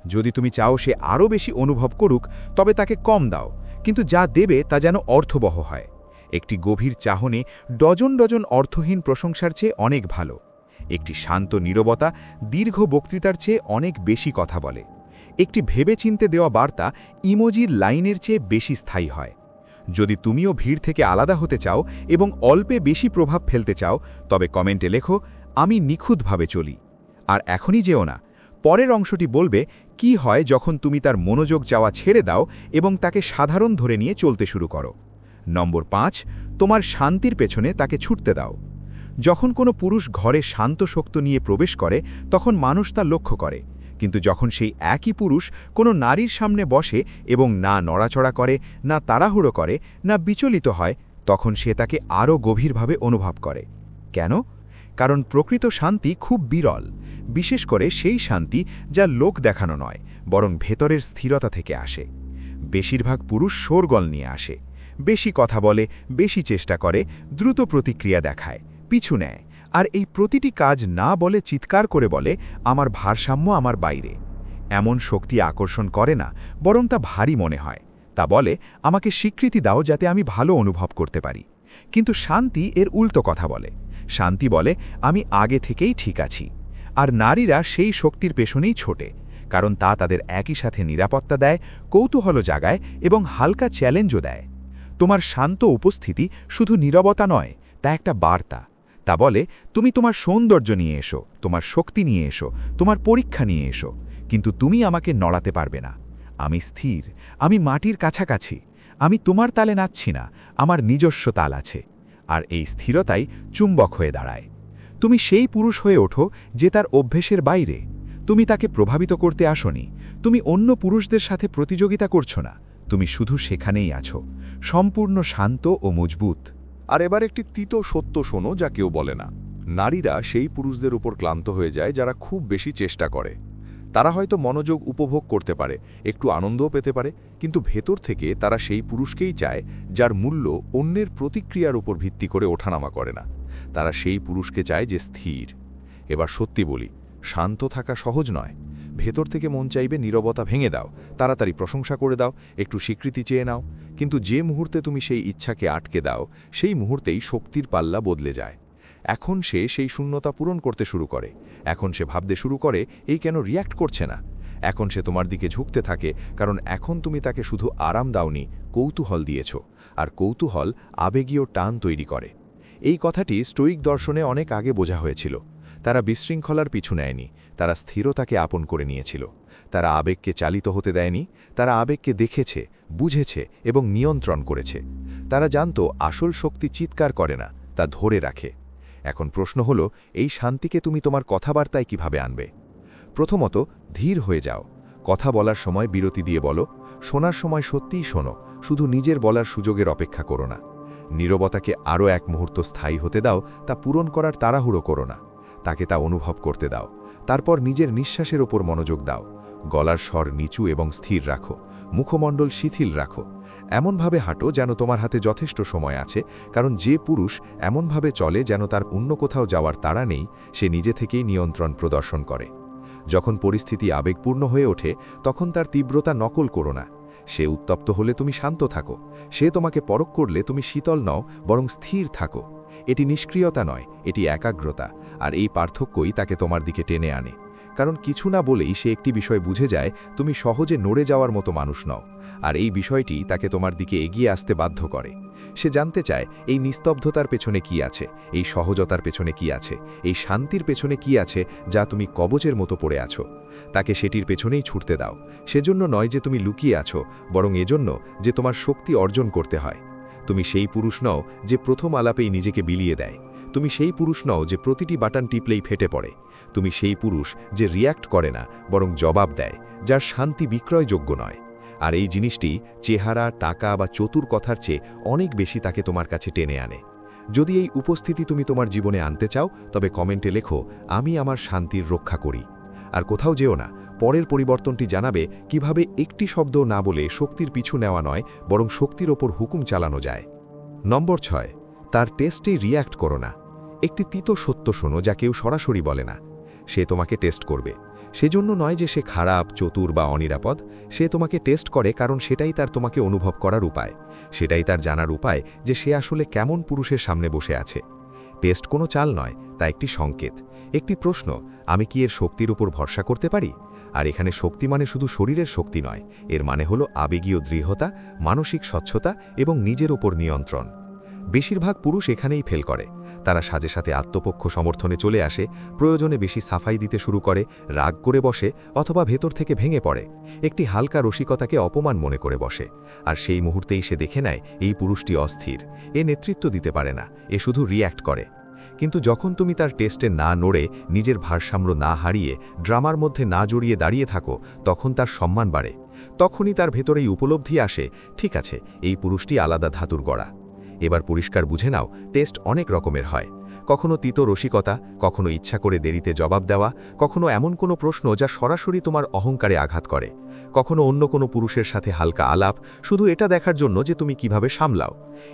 যদি তুমি চাও সে আরও বেশি অনুভব করুক, তবে তাকে কম দাও, কিন্তু যা দেবে তা যেন অর্থবহ হয়। একটি গভীর চাহনি ডজন ডজন অর্থহীন প্রশংসার চেয়ে অনেক ভালো। একটি শান্ত নীরবতা দীর্ঘ বক্তৃতার চেয়ে অনেক বেশি কথা বলে। একটি ভেবেচিন্তে দেওয়া বার্তা ইমোজির লাইনের চেয়ে বেশি স্থায়ী হয়। যদি তুমিও ভিড় থেকে আলাদা হতে চাও এবং অল্পে বেশি প্রভাব ফেলতে চাও, তবে কমেন্টে লেখো, আমি নিখুঁতভাবে চলি। আর এখনই যেও না। পরের অংশটি বলবে কি হয় যখন তুমি তার মনোযোগ চাওয়া ছেড়ে দাও এবং তাকে সাধারণ ধরে নিয়ে চলতে শুরু করো। নম্বর 5, তোমার শান্তির পেছনে তাকে ছুটতে দাও। যখন কোনো পুরুষ ঘরে শান্ত শক্ত নিয়ে প্রবেশ করে, তখন মানুষ তা লক্ষ্য করে। কিন্তু যখন সেই একই পুরুষ কোনো নারীর সামনে বসে এবং না নড়াচড়া করে, না তাড়াহুড়ো করে, না বিচলিত হয়, তখন সে তাকে আরও গভীরভাবে অনুভব করে। কেন? কারণ প্রকৃত শান্তি খুব বিরল, বিশেষ করে সেই শান্তি যা লোক দেখানো নয়, বরং ভেতরের স্থিরতা থেকে আসে। বেশিরভাগ পুরুষ শোরগোল নিয়ে আসে, বেশি কথা বলে, বেশি চেষ্টা করে, দ্রুত প্রতিক্রিয়া দেখায়, পিছু নেয়, আর এই প্রতিটি কাজ না বলে চিৎকার করে বলে, আমার ভারসাম্য আমার বাইরে। এমন শক্তি আকর্ষণ করে না, বরং তা ভারী মনে হয়। তা বলে, আমাকে স্বীকৃতি দাও যাতে আমি ভালো অনুভব করতে পারি। কিন্তু শান্তি এর উল্টো কথা বলে। শান্তি বলে, আমি আগে থেকেই ঠিক আছি। আর নারীরা সেই শক্তির পেছনেই ছোটে, কারণ তা তাদের একই সাথে নিরাপত্তা দেয়, কৌতূহল জাগায় এবং হালকা চ্যালেঞ্জও দেয়। তোমার শান্ত উপস্থিতি শুধু নীরবতা নয়, তা একটা বার্তা। তা বলে, তুমি তোমার সৌন্দর্য নিয়ে এসো, তোমার শক্তি নিয়ে এসো, তোমার পরীক্ষা নিয়ে এসো, কিন্তু তুমি আমাকে নড়াতে পারবে না। আমি স্থির, আমি মাটির কাছাকাছি, আমি তোমার তালে নাচছি না, আমার নিজস্ব তাল আছে। আর এই স্থিরতাই চুম্বক হয়ে দাঁড়ায়। তুমি সেই পুরুষ হয়ে ওঠো যে তার অভ্যেসের বাইরে। তুমি তাকে প্রভাবিত করতে আসনি, তুমি অন্য পুরুষদের সাথে প্রতিযোগিতা করছো না, তুমি শুধু সেখানেই আছো, সম্পূর্ণ শান্ত ও মজবুত। আর এবার একটি তিতো সত্য শোনো, যা কেউ বলে না। নারীরা সেই পুরুষদের উপর ক্লান্ত হয়ে যায় যারা খুব বেশি চেষ্টা করে। তারা হয়তো মনোযোগ উপভোগ করতে পারে, একটু আনন্দও পেতে পারে, কিন্তু ভেতর থেকে তারা সেই পুরুষকেই চায় যার মূল্য অন্যের প্রতিক্রিয়ার উপর ভিত্তি করে ওঠানামা করে না। তারা সেই পুরুষকে চায় যে স্থির। এবার সত্যি বলি, শান্ত থাকা সহজ নয়। ভেতর থেকে মন চাইবে নীরবতা ভেঙে দাও, তাড়াতাড়ি প্রশংসা করে দাও, একটু স্বীকৃতি চেয়ে নাও। কিন্তু যে মুহূর্তে তুমি সেই ইচ্ছাকে আটকে দাও, সেই মুহূর্তেই শক্তির পাল্লা বদলে যায়। এখন সে সেই শূন্যতা পূরণ করতে শুরু করে। এখন সে ভাবতে শুরু করে, এই কেন রিয়্যাক্ট করছে না। এখন সে তোমার দিকে ঝুঁকতে থাকে, কারণ এখন তুমি তাকে শুধু আরাম দাওনি, কৌতূহল দিয়েছ। আর কৌতূহল আবেগীয় টান তৈরি করে। এই কথাটি স্টোয়িক দর্শনে অনেক আগে বোঝা হয়েছিল। তারা বিশৃঙ্খলার পিছু নেয়নি, তারা স্থিরতাকে আপন করে নিয়েছিল। তারা আবেগকে চালিত হতে দেয়নি, তারা আবেগকে দেখেছে, বুঝেছে এবং নিয়ন্ত্রণ করেছে। তারা জানত আসল শক্তি চিৎকার করে না, তা ধরে রাখে। এখন প্রশ্ন হল, এই শান্তিকে তুমি তোমার কথাবার্তায় কিভাবে আনবে? প্রথমত, ধীর হয়ে যাও। কথা বলার সময় বিরতি দিয়ে বলো, শোনার সময় সত্যিই শোনো, শুধু নিজের বলার সুযোগের অপেক্ষা করো না। নীরবতাকে আরও এক মুহূর্ত স্থায়ী হতে দাও, তা পূরণ করার তাড়াহুড়ো করো না। তাকে তা অনুভব করতে দাও। তারপর নিজের নিঃশ্বাসের ওপর মনোযোগ দাও। গলার স্বর নিচু এবং স্থির রাখো, মুখমণ্ডল শিথিল রাখো। এমনভাবে হাঁটো যেন তোমার হাতে যথেষ্ট সময় আছে, কারণ যে পুরুষ এমনভাবে চলে যেন তার অন্য কোথাও যাওয়ার তাড়া নেই, সে নিজে থেকেই নিয়ন্ত্রণ প্রদর্শন করে। যখন পরিস্থিতি আবেগপূর্ণ হয়ে ওঠে, তখন তার তীব্রতা নকল করো না। সে উত্তপ্ত হলে তুমি শান্ত থাকো, সে তোমাকে পরখ করলে তুমি শীতল নও, বরং স্থির থাকো। এটি নিষ্ক্রিয়তা নয়, এটি একাগ্রতা। আর এই পার্থক্যই তাকে তোমার দিকে টেনে আনে। কারণ কিছু না বলেই সে একটি বিষয় বুঝে যায়, তুমি সহজে নড়ে যাওয়ার মতো মানুষ নও। আর এই বিষয়টি তাকে তোমার দিকে এগিয়ে আসতে বাধ্য করে। সে জানতে চায় এই নিস্তব্ধতার পেছনে কি আছে, এই সহজতার পেছনে কি আছে, এই শান্তির পেছনে কি আছে যা তুমি কবচের মতো পড়ে আছো। তাকে সেটির পেছনেই ছুটতে দাও। সেজন্য নয় যে তুমি লুকিয়ে আছো, বরং এজন্য যে তোমার শক্তি অর্জন করতে হয়। তুমি সেই পুরুষ নও যে প্রথম আলাপেই নিজেকে বিলিয়ে দেয়। তুমি সেই পুরুষ নও যে প্রতিটি বাটন টিপলেই ফেটে পড়ে। তুমি সেই পুরুষ যে রিয়্যাক্ট করে না, বরং জবাব দেয়, যার শান্তি বিক্রয়যোগ্য নয়। আর এই জিনিসটি চেহারা, টাকা বা চতুর কথার চেয়ে অনেক বেশি তাকে তোমার কাছে টেনে আনে। যদি এই উপস্থিতি তুমি তোমার জীবনে আনতে চাও, তবে কমেন্টে লেখো, আমি আমার শান্তির রক্ষা করি। আর কোথাও যেও না, পরের পরিবর্তনটি জানাবে কিভাবে একটি শব্দ না বলে শক্তির পিছু নেওয়া নয়, বরং শক্তির ওপর হুকুম চালানো যায়। নম্বর 6, তার টেস্টে রিয়্যাক্ট করো না। একটি তিতো সত্য শোনো যা কেউ সরাসরি বলে না। সে তোমাকে টেস্ট করবে। সেজন্য নয় যে সে খারাপ, চতুর বা অনিরাপদ। সে তোমাকে টেস্ট করে কারণ সেটাই তার তোমাকে অনুভব করার উপায়। সেটাই তার জানার উপায় যে সে আসলে কেমন পুরুষের সামনে বসে আছে। টেস্ট কোনো চাল নয়, তা একটি সংকেত, একটি প্রশ্ন, আমি কি এর শক্তির উপর ভরসা করতে পারি? আর এখানে শক্তি মানে শুধু শরীরের শক্তি নয়, এর মানে হলো আবেগীয় দৃঢ়তা, মানসিক স্বচ্ছতা এবং নিজের ওপর নিয়ন্ত্রণ। বেশিরভাগ পুরুষ এখানেই ফেল করে। তারা সাথে সাথে আত্মপক্ষ সমর্থনে চলে আসে, প্রয়োজনে বেশি সাফাই দিতে শুরু করে, রাগ করে বসে অথবা ভেতর থেকে ভেঙে পড়ে, একটি হালকা রসিকতাকে অপমান মনে করে বসে। আর সেই মুহূর্তেই সে দেখে নেয় এই পুরুষটি অস্থির, এ নেতৃত্ব দিতে পারে না, এ শুধু রিয়্যাক্ট করে। কিন্তু যখন তুমি তার টেস্টে না নড়ে, নিজের ভারসাম্য না হারিয়ে, ড্রামার মধ্যে না জড়িয়ে দাঁড়িয়ে থাকো, তখন তার সম্মান বাড়ে। তখনই তার ভেতরেই উপলব্ধি আসে, ঠিক আছে, এই পুরুষটি আলাদা ধাতুর গড়া। এবার পরিষ্কার বুঝে নাও, টেস্ট অনেক রকমের হয়। কখনো তিতো রসিকতা, কখনো ইচ্ছা করে দেরিতে জবাব দেওয়া, কখনো এমন কোনো প্রশ্ন যা সরাসরি তোমার অহংকারে আঘাত করে, কখনো অন্য কোনো পুরুষের সাথে হালকা আলাপ, শুধু এটা দেখার জন্য যে তুমি কিভাবে সামলাও।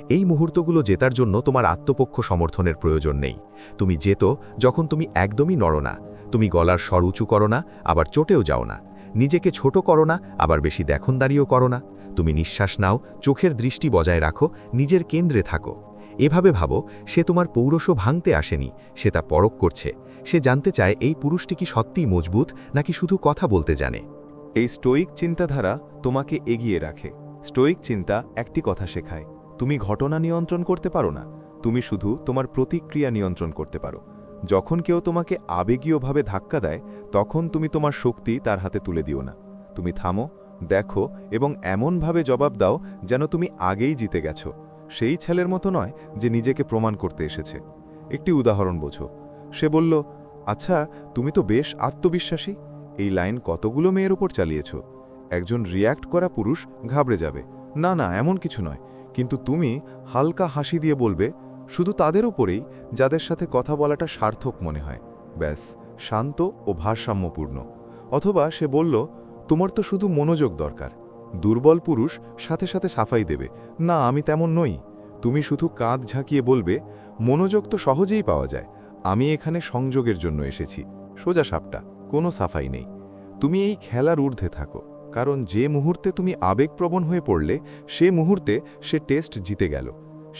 এই মুহূর্তগুলো জেতার জন্য তোমার আত্মপক্ষ সমর্থনের প্রয়োজন নেই। তুমি জেতো যখন তুমি একদমই নড়ো না, তুমি গলার স্বর উঁচু করো না, আবার চটেও যাও না, নিজেকে ছোট করো না, আবার বেশি দেখনদারিও করো না। তুমি নিঃশ্বাস নাও, চোখের দৃষ্টি বজায় রাখো, নিজের কেন্দ্রে থাকো। এভাবে ভাবো, সে তোমার পৌরুষও ভাঙতে আসেনি, সে তা পরখ করছে। সে জানতে চায় এই পুরুষটি কি সত্যিই মজবুত নাকি শুধু কথা বলতে জানে। এই স্টোয়িক চিন্তাধারা তোমাকে এগিয়ে রাখে। স্টোয়িক চিন্তা একটি কথা শেখায়, তুমি ঘটনা নিয়ন্ত্রণ করতে পারো না, তুমি শুধু তোমার প্রতিক্রিয়া নিয়ন্ত্রণ করতে পারো। যখন কেউ তোমাকে আবেগীয়ভাবে ধাক্কা দেয়, তখন তুমি তোমার শক্তি তার হাতে তুলে দিও না। তুমি থামো, দেখো এবং এমনভাবে জবাব দাও যেন তুমি আগেই জিতে গেছো, সেই ছেলের মতো নয় যে নিজেকে প্রমাণ করতে এসেছে। একটি উদাহরণ বোঝো। সে বলল, আচ্ছা, তুমি তো বেশ আত্মবিশ্বাসী, এই লাইন কতগুলো মেয়ের উপর চালিয়েছ? একজন রিয়্যাক্ট করা পুরুষ ঘাবড়ে যাবে, না না, এমন কিছু নয়। কিন্তু তুমি হালকা হাসি দিয়ে বলবে, শুধু তাদের উপরেই যাদের সাথে কথা বলাটা সার্থক মনে হয়। ব্যাস, শান্ত ও ভারসাম্যপূর্ণ। অথবা সে বলল, তোমার তো শুধু মনোযোগ দরকার। দুর্বল পুরুষ সাথে সাথে সাফাই দেবে, না আমি তেমন নই। তুমি শুধু কাঁধ ঝাঁকিয়ে বলবে, মনোযোগ তো সহজেই পাওয়া যায়, আমি এখানে সংযোগের জন্য এসেছি। সোজা সাপটা, কোনো সাফাই নেই। তুমি এই খেলার ঊর্ধ্বে থাকো, কারণ যে মুহূর্তে তুমি আবেগপ্রবণ হয়ে পড়লে, সে মুহূর্তে সে টেস্ট জিতে গেল।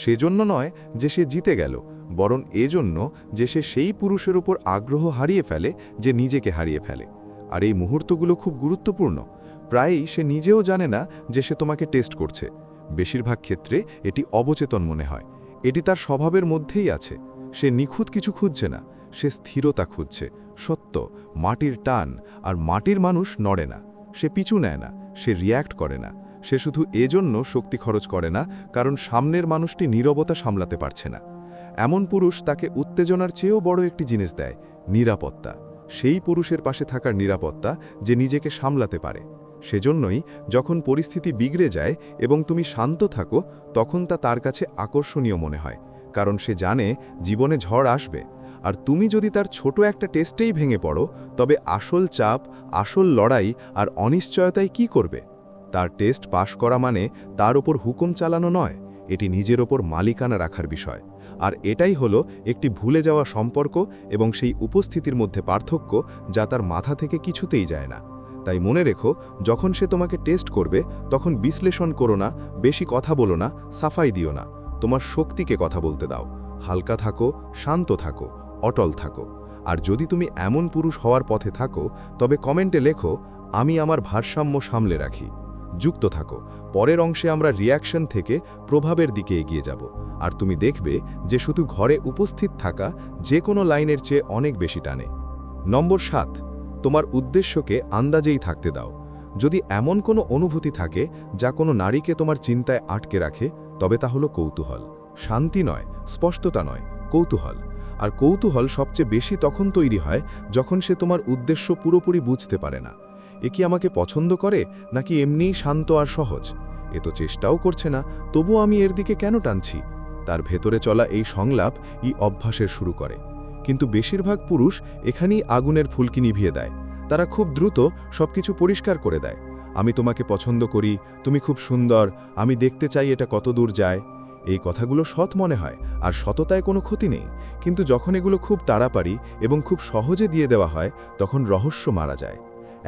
সেজন্য নয় যে সে জিতে গেল, বরং এজন্য যে সে সেই পুরুষের উপর আগ্রহ হারিয়ে ফেলে যে নিজেকে হারিয়ে ফেলে। আর এই মুহূর্তগুলো খুব গুরুত্বপূর্ণ। প্রায়ই সে নিজেও জানে না যে সে তোমাকে টেস্ট করছে। বেশিরভাগ ক্ষেত্রে এটি অবচেতন মনে হয়, এটি তার স্বভাবের মধ্যেই আছে। সে নিখুঁত কিছু খুঁজছে না, সে স্থিরতা খুঁজছে, সত্য, মাটির টান। আর মাটির মানুষ নড়ে না, সে পিছু নেয় না, সে রিয়্যাক্ট করে না। সে শুধু এজন্য শক্তি খরচ করে না কারণ সামনের মানুষটি নীরবতা সামলাতে পারছে না। এমন পুরুষ তাকে উত্তেজনার চেয়েও বড় একটি জিনিস দেয়, নিরাপত্তা। সেই পুরুষের পাশে থাকার নিরাপত্তা যে নিজেকে সামলাতে পারে। সেজন্যই যখন পরিস্থিতি বিগড়ে যায় এবং তুমি শান্ত থাকো, তখন তা তার কাছে আকর্ষণীয় মনে হয়, কারণ সে জানে জীবনে ঝড় আসবে। আর তুমি যদি তার ছোট একটা টেস্টেই ভেঙে পড়ো, তবে আসল চাপ, আসল লড়াই আর অনিশ্চয়তায় কি করবে? তার টেস্ট পাশ করা মানে তার ওপর হুকুম চালানো নয়, এটি নিজের ওপর মালিকানা রাখার বিষয়। আর এটাই হলো একটি ভুলে যাওয়া সম্পর্ক এবং সেই উপস্থিতির মধ্যে পার্থক্য যা তার মাথা থেকে কিছুতেই যায় না। তাই মনে রেখো, যখন সে তোমাকে টেস্ট করবে, তখন বিশ্লেষণ করো না, বেশি কথা বলো না, সাফাই দিও না। তোমার শক্তিকে কথা বলতে দাও। হালকা থাকো, শান্ত থাকো, অটল থাকো। আর যদি তুমি এমন পুরুষ হওয়ার পথে থাকো, তবে কমেন্টে লেখো, আমি আমার ভারসাম্য সামলে রাখি। যুক্ত থাকো, পরের অংশে আমরা রিয়াকশন থেকে প্রভাবের দিকে এগিয়ে যাব। আর তুমি দেখবে যে শুধু ঘরে উপস্থিত থাকা যে কোনো লাইনের চেয়ে অনেক বেশি টানে। নম্বর 7, তোমার উদ্দেশ্যকে আন্দাজেই থাকতে দাও। যদি এমন কোনো অনুভূতি থাকে যা কোনো নারীকে তোমার চিন্তায় আটকে রাখে, তবে তা হলো কৌতূহল। শান্তি নয়, স্পষ্টতা নয়, কৌতূহল। আর কৌতূহল সবচেয়ে বেশি তখন তৈরি হয় যখন সে তোমার উদ্দেশ্য পুরোপুরি বুঝতে পারে না। এ কি আমাকে পছন্দ করে, নাকি এমনিই শান্ত আর সহজ? এ তো চেষ্টাও করছে না, তবু আমি এর দিকে কেন টানছি? তার ভেতরে চলা এই সংলাপ অভ্যাসের শুরু করে। কিন্তু বেশিরভাগ পুরুষ এখানেই আগুনের ফুলকি নিভিয়ে দেয়। তারা খুব দ্রুত সবকিছু পরিষ্কার করে দেয়। আমি তোমাকে পছন্দ করি, তুমি খুব সুন্দর, আমি দেখতে চাই এটা কত দূর যায়। এই কথাগুলো সৎ মনে হয়, আর সততায় কোনো ক্ষতি নেই। কিন্তু যখন এগুলো খুব তাড়াতাড়ি এবং খুব সহজে দিয়ে দেওয়া হয়, তখন রহস্য মারা যায়।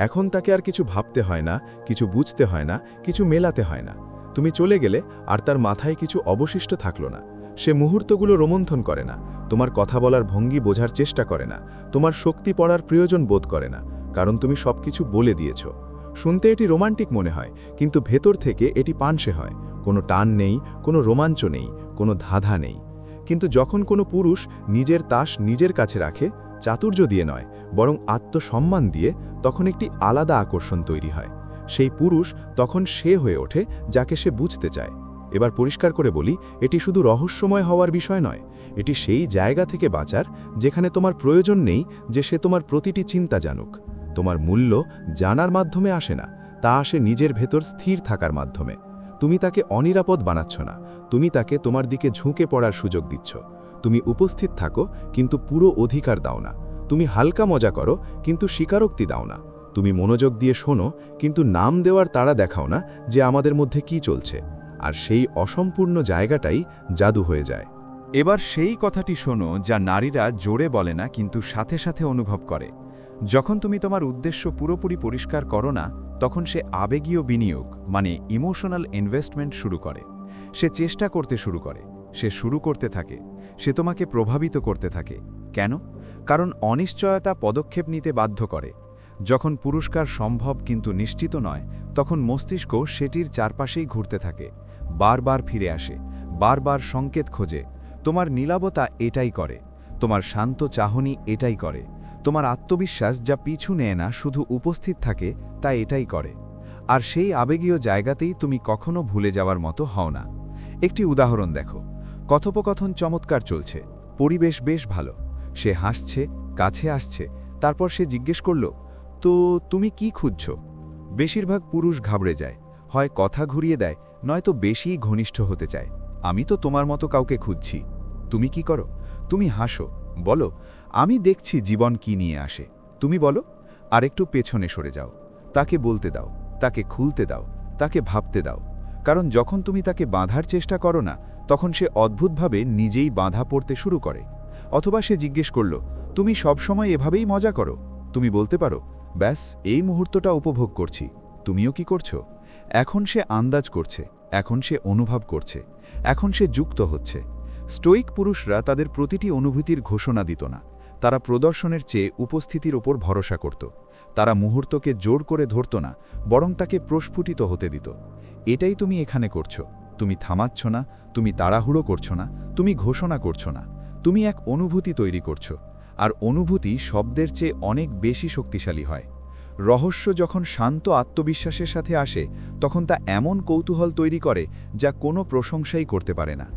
এখন তাকে আর কিছু ভাবতে হয় না, কিছু বুঝতে হয় না, কিছু মেলাতে হয় না। তুমি চলে গেলে আর তার মাথায় কিছু অবশিষ্ট থাকলো না। সে মুহূর্তগুলো রোমন্থন করে না, তোমার কথা বলার ভঙ্গি বোঝার চেষ্টা করে না, তোমার শক্তি পড়ার প্রয়োজন বোধ করে না, কারণ তুমি সবকিছু বলে দিয়েছ। শুনতে এটি রোমান্টিক মনে হয়, কিন্তু ভেতর থেকে এটি পানসে হয়। কোনো টান নেই, কোনো রোমাঞ্চ নেই, কোনো ধাঁধা নেই। কিন্তু যখন কোনো পুরুষ নিজের তাস নিজের কাছে রাখে, চাতুর্য দিয়ে নয় বরং আত্মসম্মান দিয়ে, তখন একটি আলাদা আকর্ষণ তৈরি হয়। সেই পুরুষ তখন সে হয়ে ওঠে যাকে সে বুঝতে চায়। এবার পরিষ্কার করে বলি, এটি শুধু রহস্যময় হওয়ার বিষয় নয়, এটি সেই জায়গা থেকে বাঁচার যেখানে তোমার প্রয়োজন নেই যে সে তোমার প্রতিটি চিন্তা জানুক। তোমার মূল্য জানার মাধ্যমে আসে না, তা আসে নিজের ভেতর স্থির থাকার মাধ্যমে। তুমি তাকে অনিরাপদ বানাচ্ছ না, তুমি তাকে তোমার দিকে ঝুঁকে পড়ার সুযোগ দিচ্ছ। তুমি উপস্থিত থাকো কিন্তু পুরো অধিকার দাও না। তুমি হালকা মজা করো কিন্তু স্বীকারোক্তি দাও না। তুমি মনোযোগ দিয়ে শোনো কিন্তু নাম দেওয়ার তাড়া দেখাও না যে আমাদের মধ্যে কি চলছে। আর সেই অসম্পূর্ণ জায়গাটাই জাদু হয়ে যায়। এবার সেই কথাটি শোনো যা নারীরা জোরে বলে না কিন্তু সাথে সাথে অনুভব করে। যখন তুমি তোমার উদ্দেশ্য পুরোপুরি পরিষ্কার করো না, তখন সে আবেগীয় বিনিয়োগ মানে ইমোশনাল ইনভেস্টমেন্ট শুরু করে। সে চেষ্টা করতে শুরু করে, সে শুরু করতে থাকে, সে তোমাকে প্রভাবিত করতে থাকে। কেন? কারণ অনিশ্চয়তা পদক্ষেপ নিতে বাধ্য করে। যখন পুরস্কার সম্ভব কিন্তু নিশ্চিত নয়, তখন মস্তিষ্ক সেটির চারপাশেই ঘুরতে থাকে, বারবার ফিরে আসে, বারবার সংকেত খোঁজে। তোমার নীলাবতা এটাই করে, তোমার শান্ত চাহনি এটাই করে, তোমার আত্মবিশ্বাস যা পিছু নেয় না, শুধু উপস্থিত থাকে, তা এটাই করে। আর সেই আবেগীয় জায়গাতেই তুমি কখনো ভুলে যাওয়ার মতো হও না। একটি উদাহরণ দেখো। কথোপকথন চমৎকার চলছে, পরিবেশ বেশ ভালো, সে হাসছে, কাছে আসছে, তারপর সে জিজ্ঞেস করল, তো তুমি কি খুঁজছ? বেশিরভাগ পুরুষ ঘাবড়ে যায়, হয় কথা ঘুরিয়ে দেয়, নয়তো বেশি ঘনিষ্ঠ হতে চায়। আমি তো তোমার মতো কাউকে খুঁজছি। তুমি কি করো? তুমি হাসো, বলো, আমি দেখছি জীবন কি নিয়ে আসে। তুমি বলো, আরেকটু পেছনে সরে যাও, তাকে বলতে দাও, তাকে খুলতে দাও, তাকে ভাবতে দাও। কারণ যখন তুমি তাকে বাঁধার চেষ্টা করো না, তখন সে অদ্ভুতভাবে নিজেই বাঁধা পড়তে শুরু করে। অথবা সে জিজ্ঞেস করল, তুমি সবসময় এভাবেই মজা করো? তুমি বলতে পারো, ব্যাস এই মুহূর্তটা উপভোগ করছি। তুমিও কি করছো? এখন সে আন্দাজ করছে, এখন সে অনুভব করছে, এখন সে যুক্ত হচ্ছে। স্টোইক পুরুষরা তাদের প্রতিটি অনুভূতির ঘোষণা দিত না, তারা প্রদর্শনের চেয়ে উপস্থিতির ওপর ভরসা করত। তারা মুহূর্তকে জোর করে ধরত না, বরং তাকে প্রস্ফুটিত হতে দিত। এটাই তুমি এখানে করছো। তুমি থামাচ্ছ না, তুমি তাড়াহুড়ো করছো না, তুমি ঘোষণা করছো না, তুমি এক অনুভূতি তৈরি করছো। আর অনুভূতি শব্দের চেয়ে অনেক বেশি শক্তিশালী হয়। রহস্য যখন শান্ত আত্মবিশ্বাসের সাথে আসে, তখন তা এমন কৌতূহল তৈরি করে যা কোনো প্রশংসাই করতে পারে না।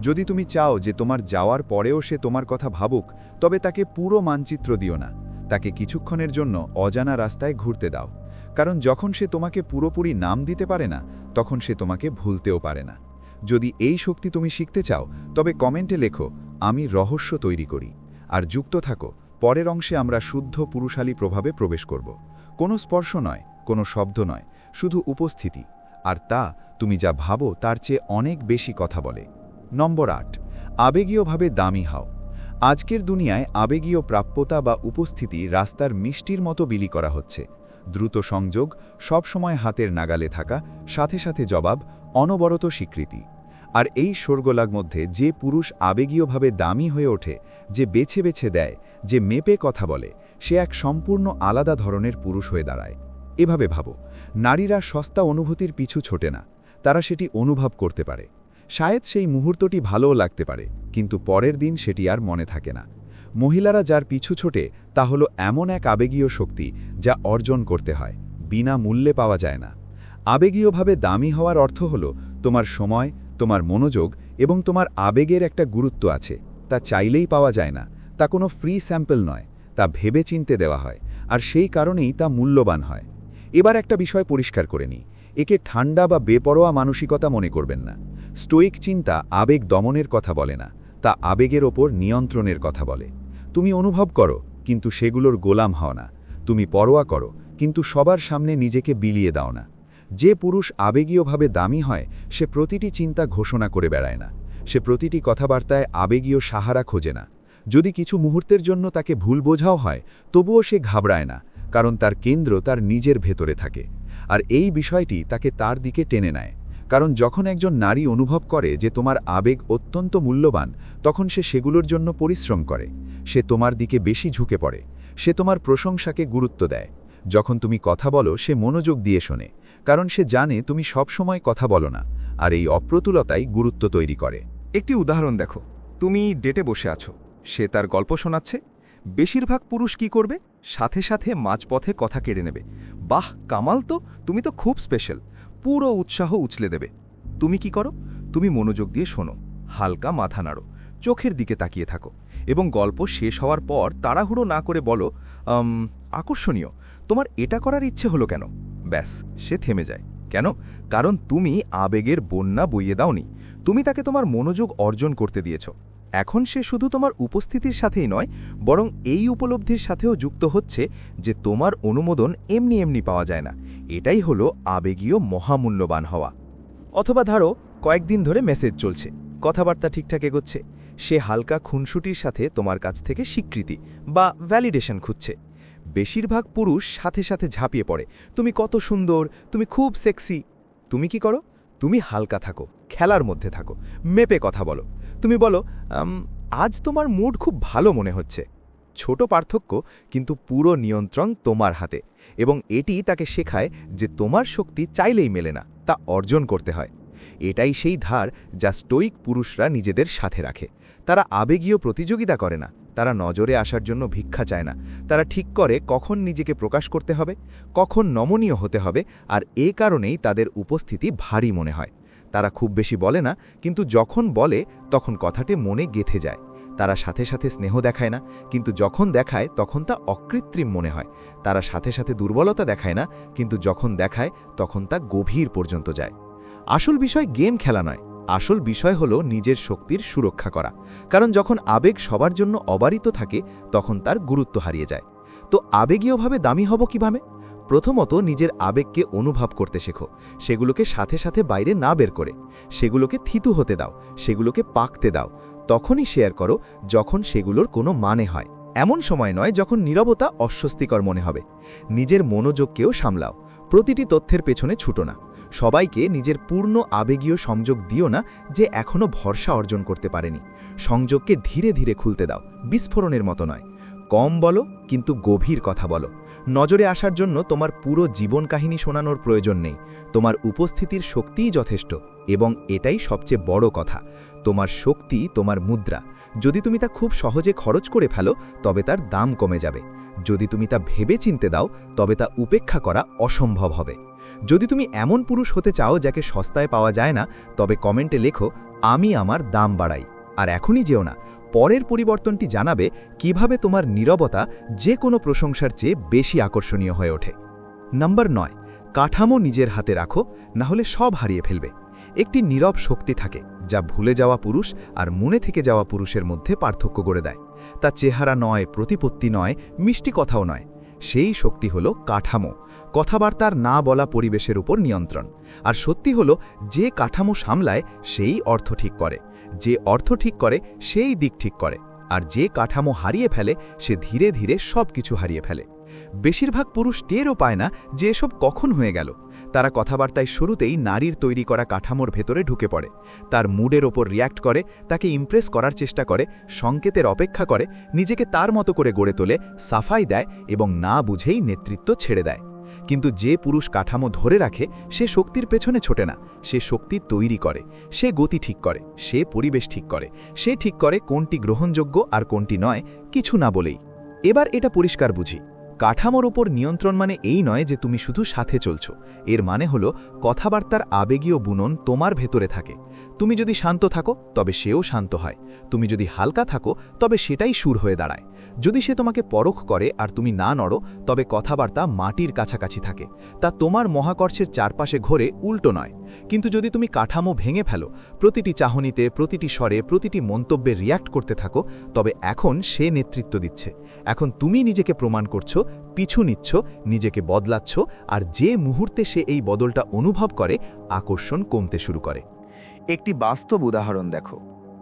যদি তুমি চাও যে তোমার যাওয়ার পরেও সে তোমার কথা ভাবুক, তবে তাকে পুরো মানচিত্র দিও না, তাকে কিছুক্ষণের জন্য অজানা রাস্তায় ঘুরতে দাও। কারণ যখন সে তোমাকে পুরোপুরি নাম দিতে পারে না, তখন সে তোমাকে ভুলতেও পারে না। যদি এই শক্তি তুমি শিখতে চাও, তবে কমেন্টে লেখো, আমি রহস্য তৈরি করি। আর যুক্ত থাকো, পরের অংশে আমরা শুদ্ধ পুরুষালী প্রভাবে প্রবেশ করব। কোনো স্পর্শ নয়, কোনো শব্দ নয়, শুধু উপস্থিতি। আর তা তুমি যা ভাবো তার চেয়ে অনেক বেশি কথা বলে। নম্বর 8, আবেগীয়ভাবে দামি হও। আজকের দুনিয়ায় আবেগীয় প্রাপ্যতা বা উপস্থিতি রাস্তার মিষ্টির মতো বিলি করা হচ্ছে। দ্রুত সংযোগ, সবসময় হাতের নাগালে থাকা, সাথে সাথে জবাব, অনবরত স্বীকৃতি। আর এই শোরগোলার মধ্যে যে পুরুষ আবেগীয়ভাবে দামি হয়ে ওঠে, যে বেছে বেছে দেয়, যে মেপে কথা বলে, সে এক সম্পূর্ণ আলাদা ধরনের পুরুষ হয়ে দাঁড়ায়। এভাবে ভাবো, নারীরা সস্তা অনুভূতির পিছু ছোটে না, তারা সেটি অনুভব করতে পারে। শায়দ সেই মুহূর্তটি ভালোও লাগতে পারে, কিন্তু পরের দিন সেটি আর মনে থাকে না। মহিলারা যার পিছু ছোটে, তা হলো এমন এক আবেগীয় শক্তি যা অর্জন করতে হয়, বিনা মূল্যে পাওয়া যায় না। আবেগীয়ভাবে দামি হওয়ার অর্থ হলো তোমার সময়, তোমার মনোযোগ এবং তোমার আবেগের একটা গুরুত্ব আছে, তা চাইলেই পাওয়া যায় না, তা কোনো ফ্রি স্যাম্পল নয়, তা ভেবে চিনতে দেওয়া হয়, আর সেই কারণেই তা মূল্যবান হয়। এবার একটা বিষয় পরিষ্কার করে নিই, একে ঠান্ডা বা বেপরোয়া মানসিকতা মনে করবেন না। স্টোইক চিন্তা আবেগ দমনের কথা বলে না, তা আবেগের ওপর নিয়ন্ত্রণের কথা বলে। তুমি অনুভব করো, কিন্তু সেগুলোর গোলাম হও না। তুমি পরোয়া করো, কিন্তু সবার সামনে নিজেকে বিলিয়ে দাও না। যে পুরুষ আবেগীয়ভাবে দামি হয়, সে প্রতিটি চিন্তা ঘোষণা করে বেড়ায় না, সে প্রতিটি কথাবার্তায় আবেগীয় সাহারা খোঁজে না। যদি কিছু মুহূর্তের জন্য তাকে ভুল বোঝাও হয়, তবুও সে ঘাবড়ায় না, কারণ তার কেন্দ্র তার নিজের ভেতরে থাকে। আর এই বিষয়টি তাকে তার দিকে টেনে নেয়। কারণ যখন একজন নারী অনুভব করে যে তোমার আবেগ অত্যন্ত মূল্যবান, তখন সে সেগুলোর জন্য পরিশ্রম করে, সে তোমার দিকে বেশি ঝুঁকে পড়ে, সে তোমার প্রশংসাকে গুরুত্ব দেয়। যখন তুমি কথা বলো, সে মনোযোগ দিয়ে শোনে, কারণ সে জানে তুমি সবসময় কথা বলো না, আর এই অপ্রতুলতাই গুরুত্ব তৈরি করে। একটি উদাহরণ দেখো, তুমি ডেটে বসে আছো, সে তার গল্প শোনাচ্ছে। বেশিরভাগ পুরুষ কি করবে? সাথে সাথে মাঝপথে কথা কেড়ে নেবে। বাহ, কামাল তো, তুমি তো খুব স্পেশাল, পুরো উৎসাহ উছলে দেবে। তুমি কি করো? তুমি মনোযোগ দিয়ে শোনো, হালকা মাথা নাড়ো, চোখের দিকে তাকিয়ে থাকো, এবং গল্প শেষ হওয়ার পর তাড়াহুড়ো না করে বলো, আকর্ষণীয়, তোমার এটা করার ইচ্ছে হলো কেন? ব্যাস, সে থেমে যায়। কেন? কারণ তুমি আবেগের বন্যা বইয়ে দাওনি, তুমি তাকে তোমার মনোযোগ অর্জন করতে দিয়েছ। এখন সে শুধু তোমার উপস্থিতির সাথেই নয়, বরং এই উপলব্ধির সাথেও যুক্ত হচ্ছে যে তোমার অনুমোদন এমনি এমনি পাওয়া যায় না। এটাই হলো আবেগীয় মহামূল্যবান হওয়া। অথবা ধরো, কয়েকদিন ধরে মেসেজ চলছে, কথাবার্তা ঠিকঠাক এগোচ্ছে, সে হালকা খুনসুটির সাথে তোমার কাছ থেকে স্বীকৃতি বা ভ্যালিডেশন খুঁজছে। বেশিরভাগ পুরুষ সাথে সাথে ঝাঁপিয়ে পড়ে, তুমি কত সুন্দর, তুমি খুব সেক্সি। তুমি কি করো? তুমি হালকা থাকো, খেলার মধ্যে থাকো, মেপে কথা বলো। তুমি বলো, আজ তোমার মুড খুব ভালো মনে হচ্ছে। ছোট পার্থক্য, কিন্তু পুরো নিয়ন্ত্রণ তোমার হাতে, এবং এটি তাকে শেখায় যে তোমার শক্তি চাইলেই মেলে না, তা অর্জন করতে হয়। এটাই সেই ধার যা স্টোইক পুরুষরা নিজেদের সাথে রাখে। তারা আবেগীয় প্রতিযোগিতা করে না, তারা নজরে আসার জন্য ভিক্ষা চায় না। তারা ঠিক করে কখন নিজেকে প্রকাশ করতে হবে, কখন নমনীয় হতে হবে, আর এ কারণেই তাদের উপস্থিতি ভারী মনে হয়। তারা খুব বেশি বলে না, কিন্তু যখন বলে তখন কথাটি মনে গেঁথে যায়। তারা সাথে সাথে স্নেহ দেখায় না, কিন্তু যখন দেখায় তখন তা অকৃত্রিম মনে হয়। তারা সাথে সাথে দুর্বলতা দেখায় না, কিন্তু যখন দেখায় তখন তা গভীর পর্যন্ত যায়। আসল বিষয় গেম খেলা নয়, আসল বিষয় হলো নিজের শক্তির সুরক্ষা করা। কারণ যখন আবেগ সবার জন্য অবারিত থাকে তখন তার গুরুত্ব হারিয়ে যায়। তো আবেগীয়ভাবে দামি হব কিভাবে? প্রথমত নিজের আবেগকে অনুভব করতে শেখো, সেগুলোকে সাথে সাথে বাইরে না বের করে। সেগুলোকে থিতু হতে দাও, সেগুলোকে পাকতে দাও। তখনই শেয়ার করো যখন সেগুলোর কোনো মানে হয়। এমন সময় নয় যখন নীরবতা অস্বস্তিকর মনে হবে। নিজের মনোযোগকেও সামলাও, প্রতিটি তথ্যের পেছনে ছুটো না। সবাইকে নিজের পূর্ণ আবেগীয় সংযোগ দিও না যে এখনও ভরসা অর্জন করতে পারেনি। সংযোগকে ধীরে ধীরে খুলতে দাও, বিস্ফোরণের মতো নয়। কম বলো, কিন্তু গভীর কথা বলো। নজরে আসার জন্য তোমার পুরো জীবন কাহিনী শোনানোর প্রয়োজন নেই। তোমার উপস্থিতির শক্তিই যথেষ্ট, এবং এটাই সবচেয়ে বড় কথা। তোমার শক্তি তোমার মুদ্রা। যদি তুমি তা খুব সহজে খরচ করে ফেলো তবে তার দাম কমে যাবে। যদি তুমি তা ভেবে চিনতে দাও তবে তা উপেক্ষা করা অসম্ভব হবে। যদি তুমি এমন পুরুষ হতে চাও যাকে সস্তায় পাওয়া যায় না, তবে কমেন্টে লেখো, আমি আমার দাম বাড়াই। আর এখনই যেও না, পরের পরিবর্তনটি জানাবে কিভাবে তোমার নীরবতা যে কোনো প্রশংসার চেয়ে বেশি আকর্ষণীয় হয়ে ওঠে। নাম্বার 9, কাঠামো নিজের হাতে রাখো, না হলে সব হারিয়ে ফেলবে। একটি নীরব শক্তি থাকে যা ভুলে যাওয়া পুরুষ আর মনে থেকে যাওয়া পুরুষের মধ্যে পার্থক্য করে দেয়। তা চেহারা নয়, প্রতিপত্তি নয়, মিষ্টি কথাও নয়। সেই শক্তি হলো কাঠামো, কথাবার্তার না বলা পরিবেশের উপর নিয়ন্ত্রণ। আর সত্যি হলো, যে কাঠামো সামলায় সেই অর্থ ঠিক করে, যে অর্থ ঠিক করে সেই দিক ঠিক করে, আর যে কাঠামো হারিয়ে ফেলে সে ধীরে ধীরে সব কিছু হারিয়ে ফেলে। বেশিরভাগ পুরুষ টেরও পায় না যে এসব কখন হয়ে গেল। তারা কথাবার্তায় শুরুতেই নারীর তৈরি করা কাঠামোর ভেতরে ঢুকে পড়ে, তার মুডের ওপর রিয়্যাক্ট করে, তাকে ইমপ্রেস করার চেষ্টা করে, সংকেতের অপেক্ষা করে, নিজেকে তার মতো করে গড়ে তোলে, সাফাই দেয় এবং না বুঝেই নেতৃত্ব ছেড়ে দেয়। কিন্তু যে পুরুষ কাঠামো ধরে রাখে সে শক্তির পেছনে ছোটে না, সে শক্তি তৈরি করে, সে গতি ঠিক করে, সে পরিবেশ ঠিক করে, সে ঠিক করে কোনটি গ্রহণযোগ্য আর কোনটি নয়, কিছু না বলেই। এবার এটা পরিষ্কার বুঝি, কাঠামোর ওপর নিয়ন্ত্রণ মানে এই নয় যে তুমি শুধু সাথে চলছো। এর মানে হলো কথাবার্তার আবেগীয় বুনন তোমার ভেতরে থাকে। তুমি যদি শান্ত থাকো তবে সেও শান্ত হয়, তুমি যদি হালকা থাকো তবে সেটাই সুর হয়ে দাঁড়ায়। যদি সে তোমাকে পরখ করে আর তুমি না নড়ো তবে কথাবার্তা মাটির কাছাকাছি থাকে, তা তোমার মহাকর্ষের চারপাশে ঘোরে, উল্টো নয়। কিন্তু যদি তুমি কাঠামো ভেঙে ফেলো, প্রতিটি চাহনিতে, প্রতিটি স্বরে, প্রতিটি মন্তব্যে রিয়্যাক্ট করতে থাকো, তবে এখন সে নেতৃত্ব দিচ্ছে। এখন তুমি নিজেকে প্রমাণ করছো, পিছু নিচ্ছ, নিজেকে বদলাচ্ছ, আর যে মুহূর্তে সে এই বদলটা অনুভব করে আকর্ষণ কমতে শুরু করে। একটি বাস্তব উদাহরণ দেখো।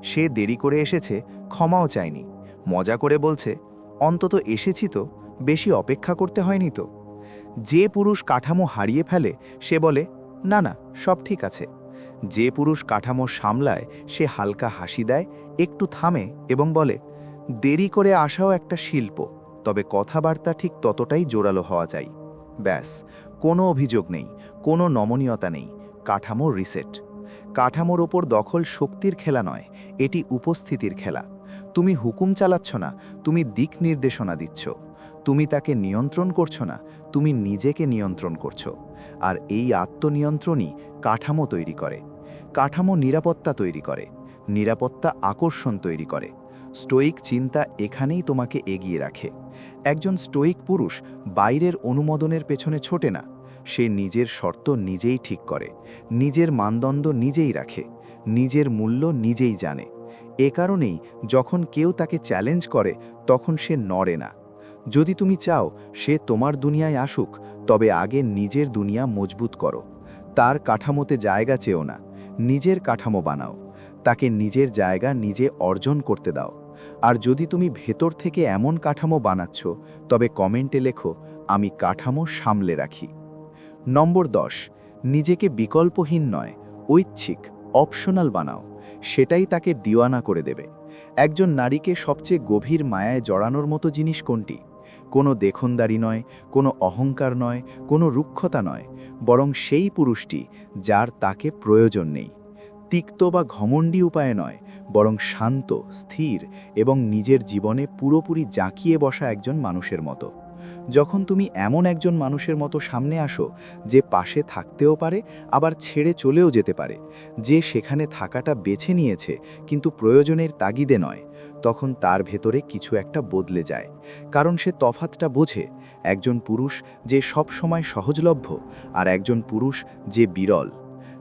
সে দেরি করে এসেছে, ক্ষমাও চায়নি, মজা করে বলছে, অন্তত এসেছি তো, বেশি অপেক্ষা করতে হয়নি তো। যে পুরুষ কাঠামো হারিয়ে ফেলে সে বলে, না না, সব ঠিক আছে। যে পুরুষ কাঠামো সামলায় সে হালকা হাসি দেয়, একটু থামে এবং বলে, দেরি করে আসাও একটা শিল্প, তবে কথাবার্তা ঠিক ততটাই জোরালো হওয়া চাই। ব্যাস, কোনো অভিযোগ নেই, কোনো নমনীয়তা নেই, কাঠামো রিসেট। কাঠামোর ওপর দখল শক্তির খেলা নয়, এটি উপস্থিতির খেলা। তুমি হুকুম চালাচ্ছ না, তুমি দিক নির্দেশনা দিচ্ছ। তুমি তাকে নিয়ন্ত্রণ করছো না, তুমি নিজেকে নিয়ন্ত্রণ করছো। আর এই আত্মনিয়ন্ত্রণই কাঠামো তৈরি করে। কাঠামো নিরাপত্তা তৈরি করে, নিরাপত্তা আকর্ষণ তৈরি করে। স্টোইক চিন্তা এখানেই তোমাকে এগিয়ে রাখে। একজন স্টোইক পুরুষ বাইরের অনুমোদনের পেছনে ছোটে না, সে নিজের শর্ত নিজেই ঠিক করে, নিজের মানদণ্ড নিজেই রাখে, নিজের মূল্য নিজেই জানে। এ কারণেই যখন কেউ তাকে চ্যালেঞ্জ করে তখন সে নড়ে না। যদি তুমি চাও সে তোমার দুনিয়ায় আসুক, তবে আগে নিজের দুনিয়া মজবুত করো। তার কাঠামোতে জায়গা চেও না, নিজের কাঠামো বানাও। তাকে নিজের জায়গা নিজে অর্জন করতে দাও। আর যদি তুমি ভেতর থেকে এমন কাঠামো বানাচ্ছ, তবে কমেন্টে লেখো, আমি কাঠামো সামলে রাখি। নম্বর 10, নিজেকে বিকল্পহীন নয়, ঐচ্ছিক, অপশনাল বানাও। সেটাই তাকে দিওয়ানা করে দেবে। একজন নারীকে সবচেয়ে গভীর মায়ায় জড়ানোর মতো জিনিস কোনটি? কোনো দেখনদারি নয়, কোনো অহংকার নয়, কোনো রুক্ষতা নয়, বরং সেই পুরুষটি যার তাকে প্রয়োজন নেই। তিক্ত বা ঘমণ্ডী উপায়ে নয়, বরং শান্ত, স্থির এবং নিজের জীবনে পুরোপুরি জাঁকিয়ে বসা একজন মানুষের মতো। যখন তুমি এমন একজন মানুষের মতো সামনে আসো, যে পাশে থাকতেও পারে আবার ছেড়ে চলেও যেতে পারে, যে সেখানে থাকাটা বেছে নিয়েছে কিন্তু প্রয়োজনের তাগিদে নয়, তখন তার ভেতরে কিছু একটা বদলে যায়। কারণ সে তফাতটা বোঝে, একজন পুরুষ যে সব সময় সহজলভ্য আর একজন পুরুষ যে বিরল।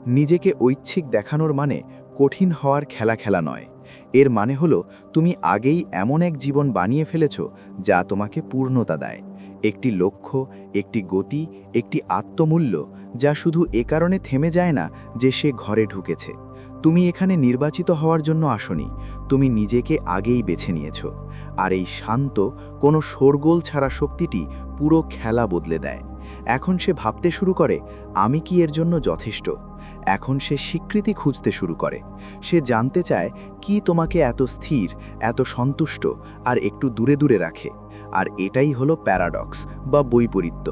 নিজেকে ঐচ্ছিক দেখানোর মানে কঠিন হওয়ার খেলা নয়। এর মানে হলো তুমি আগেই এমন এক জীবন বানিয়ে ফেলেছ যা তোমাকে পূর্ণতা দেয়, একটি লক্ষ্য, একটি গতি, একটি আত্মমূল্য, যা শুধু এ কারণে থেমে যায় না যে সে ঘরে ঢুকেছে। তুমি এখানে নির্বাচিত হওয়ার জন্য আসনি, তুমি নিজেকে আগেই বেছে নিয়েছ। আর এই শান্ত, কোনো শোরগোল ছাড়া শক্তিটি পুরো খেলা বদলে দেয়। এখন সে ভাবতে শুরু করে, আমি কি এর জন্য যথেষ্ট? এখন সে স্বীকৃতি খুঁজতে শুরু করে। সে জানতে চায় কি তোমাকে এত স্থির, এত সন্তুষ্ট আর একটু দূরে দূরে রাখে। আর এটাই হলো প্যারাডক্স বা বৈপরীত্য।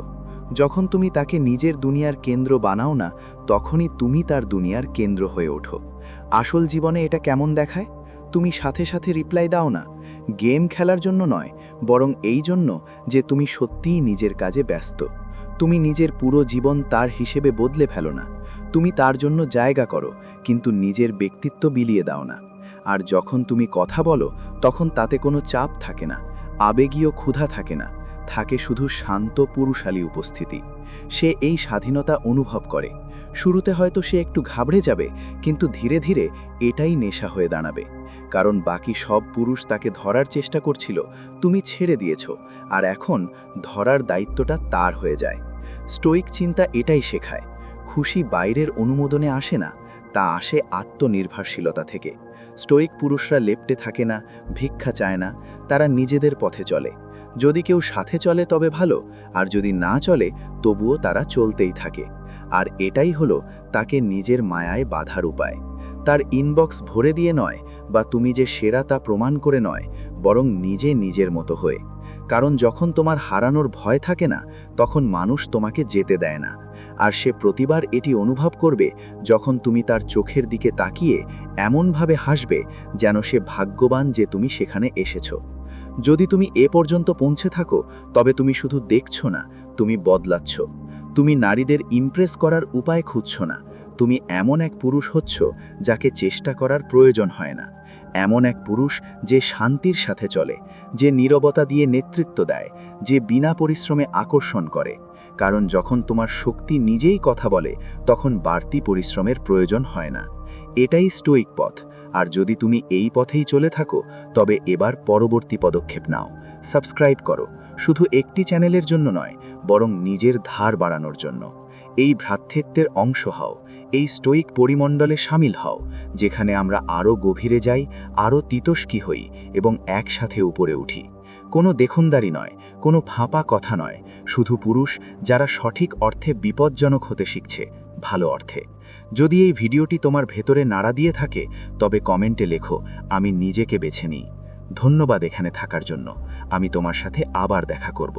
যখন তুমি তাকে নিজের দুনিয়ার কেন্দ্র বানাও না, তখনই তুমি তার দুনিয়ার কেন্দ্র হয়ে ওঠো। আসল জীবনে এটা কেমন দেখায়? তুমি সাথে সাথে রিপ্লাই দাও না, গেম খেলার জন্য নয়, বরং এই জন্য যে তুমি সত্যিই নিজের কাজে ব্যস্ত। তুমি নিজের পুরো জীবন তার হিসেবে বদলে ফেলো না। তুমি তার জন্য জায়গা করো, কিন্তু নিজের ব্যক্তিত্ব বিলিয়ে দাও না। আর যখন তুমি কথা বলো, তখন তাতে কোনো চাপ থাকে না, আবেগীয় ক্ষুধা থাকে না, থাকে শুধু শান্ত পুরুষালী উপস্থিতি। সে এই স্বাধীনতা অনুভব করে। শুরুতে হয়তো সে একটু ঘাবড়ে যাবে, কিন্তু ধীরে ধীরে এটাই নেশা হয়ে দাঁড়াবে। কারণ বাকি সব পুরুষ তাকে ধরার চেষ্টা করছিল, তুমি ছেড়ে দিয়েছ, আর এখন ধরার দায়িত্বটা তার হয়ে যায়। স্টোইক চিন্তা এটাই শেখায়, খুশি বাইরের অনুমোদনে আসে না, তা আসে আত্মনির্ভরশীলতা থেকে। স্টোইক পুরুষরা লেপ্টে থাকে না, ভিক্ষা চায় না, তারা নিজেদের পথে চলে। যদি কেউ সাথে চলে তবে ভালো, আর যদি না চলে তবুও তারা চলতেই থাকে। আর এটাই হলো তাকে নিজের মায়ায় বাঁধার উপায়। তার ইনবক্স ভরে দিয়ে নয়, বা তুমি যে সেরা তা প্রমাণ করে নয়, বরং নিজে নিজের মতো হয়ে। কারণ যখন তোমার হারানোর ভয় থাকে না, তখন মানুষ তোমাকে যেতে দেয় না। আর সে প্রতিবার এটি অনুভব করবে যখন তুমি তার চোখের দিকে তাকিয়ে এমনভাবে হাসবে যেন সে ভাগ্যবান যে তুমি সেখানে এসেছো। যদি তুমি এ পর্যন্ত পৌঁছে থাকো, তবে তুমি শুধু দেখছো না, তুমি বদলাচ্ছ। তুমি নারীদের ইমপ্রেস করার উপায় খুঁজছ না, তুমি এমন এক পুরুষ হচ্ছ যাকে চেষ্টা করার প্রয়োজন হয় না। এমন এক পুরুষ যে শান্তির সাথে চলে, যে নীরবতা দিয়ে নেতৃত্ব দেয়, যে বিনা পরিশ্রমে আকর্ষণ করে। কারণ যখন তোমার শক্তি নিজেই কথা বলে, তখন বাড়তি পরিশ্রমের প্রয়োজন হয় না। এটাই স্টোইক পথ। আর যদি তুমি এই পথেই চলে থাকো, তবে এবার পরবর্তী পদক্ষেপ নাও। সাবস্ক্রাইব করো, শুধু একটি চ্যানেলের জন্য নয়, বরং নিজের ধার বাড়ানোর জন্য। এই ভ্রাতৃত্বের অংশ হও, এই স্টোইক পরিমণ্ডলে সামিল হও, যেখানে আমরা আরও গভীরে যাই, আরও তিতস্কি হই এবং একসাথে উপরে উঠি। কোনো দেখনদারি নয়, কোনো ফাঁপা কথা নয়, শুধু পুরুষ যারা সঠিক অর্থে বিপজ্জনক হতে শিখছে, ভালো অর্থে। যদি এই ভিডিওটি তোমার ভেতরে নাড়া দিয়ে থাকে, তবে কমেন্টে লেখো, আমি নিজেকে বেছে নিই। ধন্যবাদ এখানে থাকার জন্য। আমি তোমার সাথে আবার দেখা করব।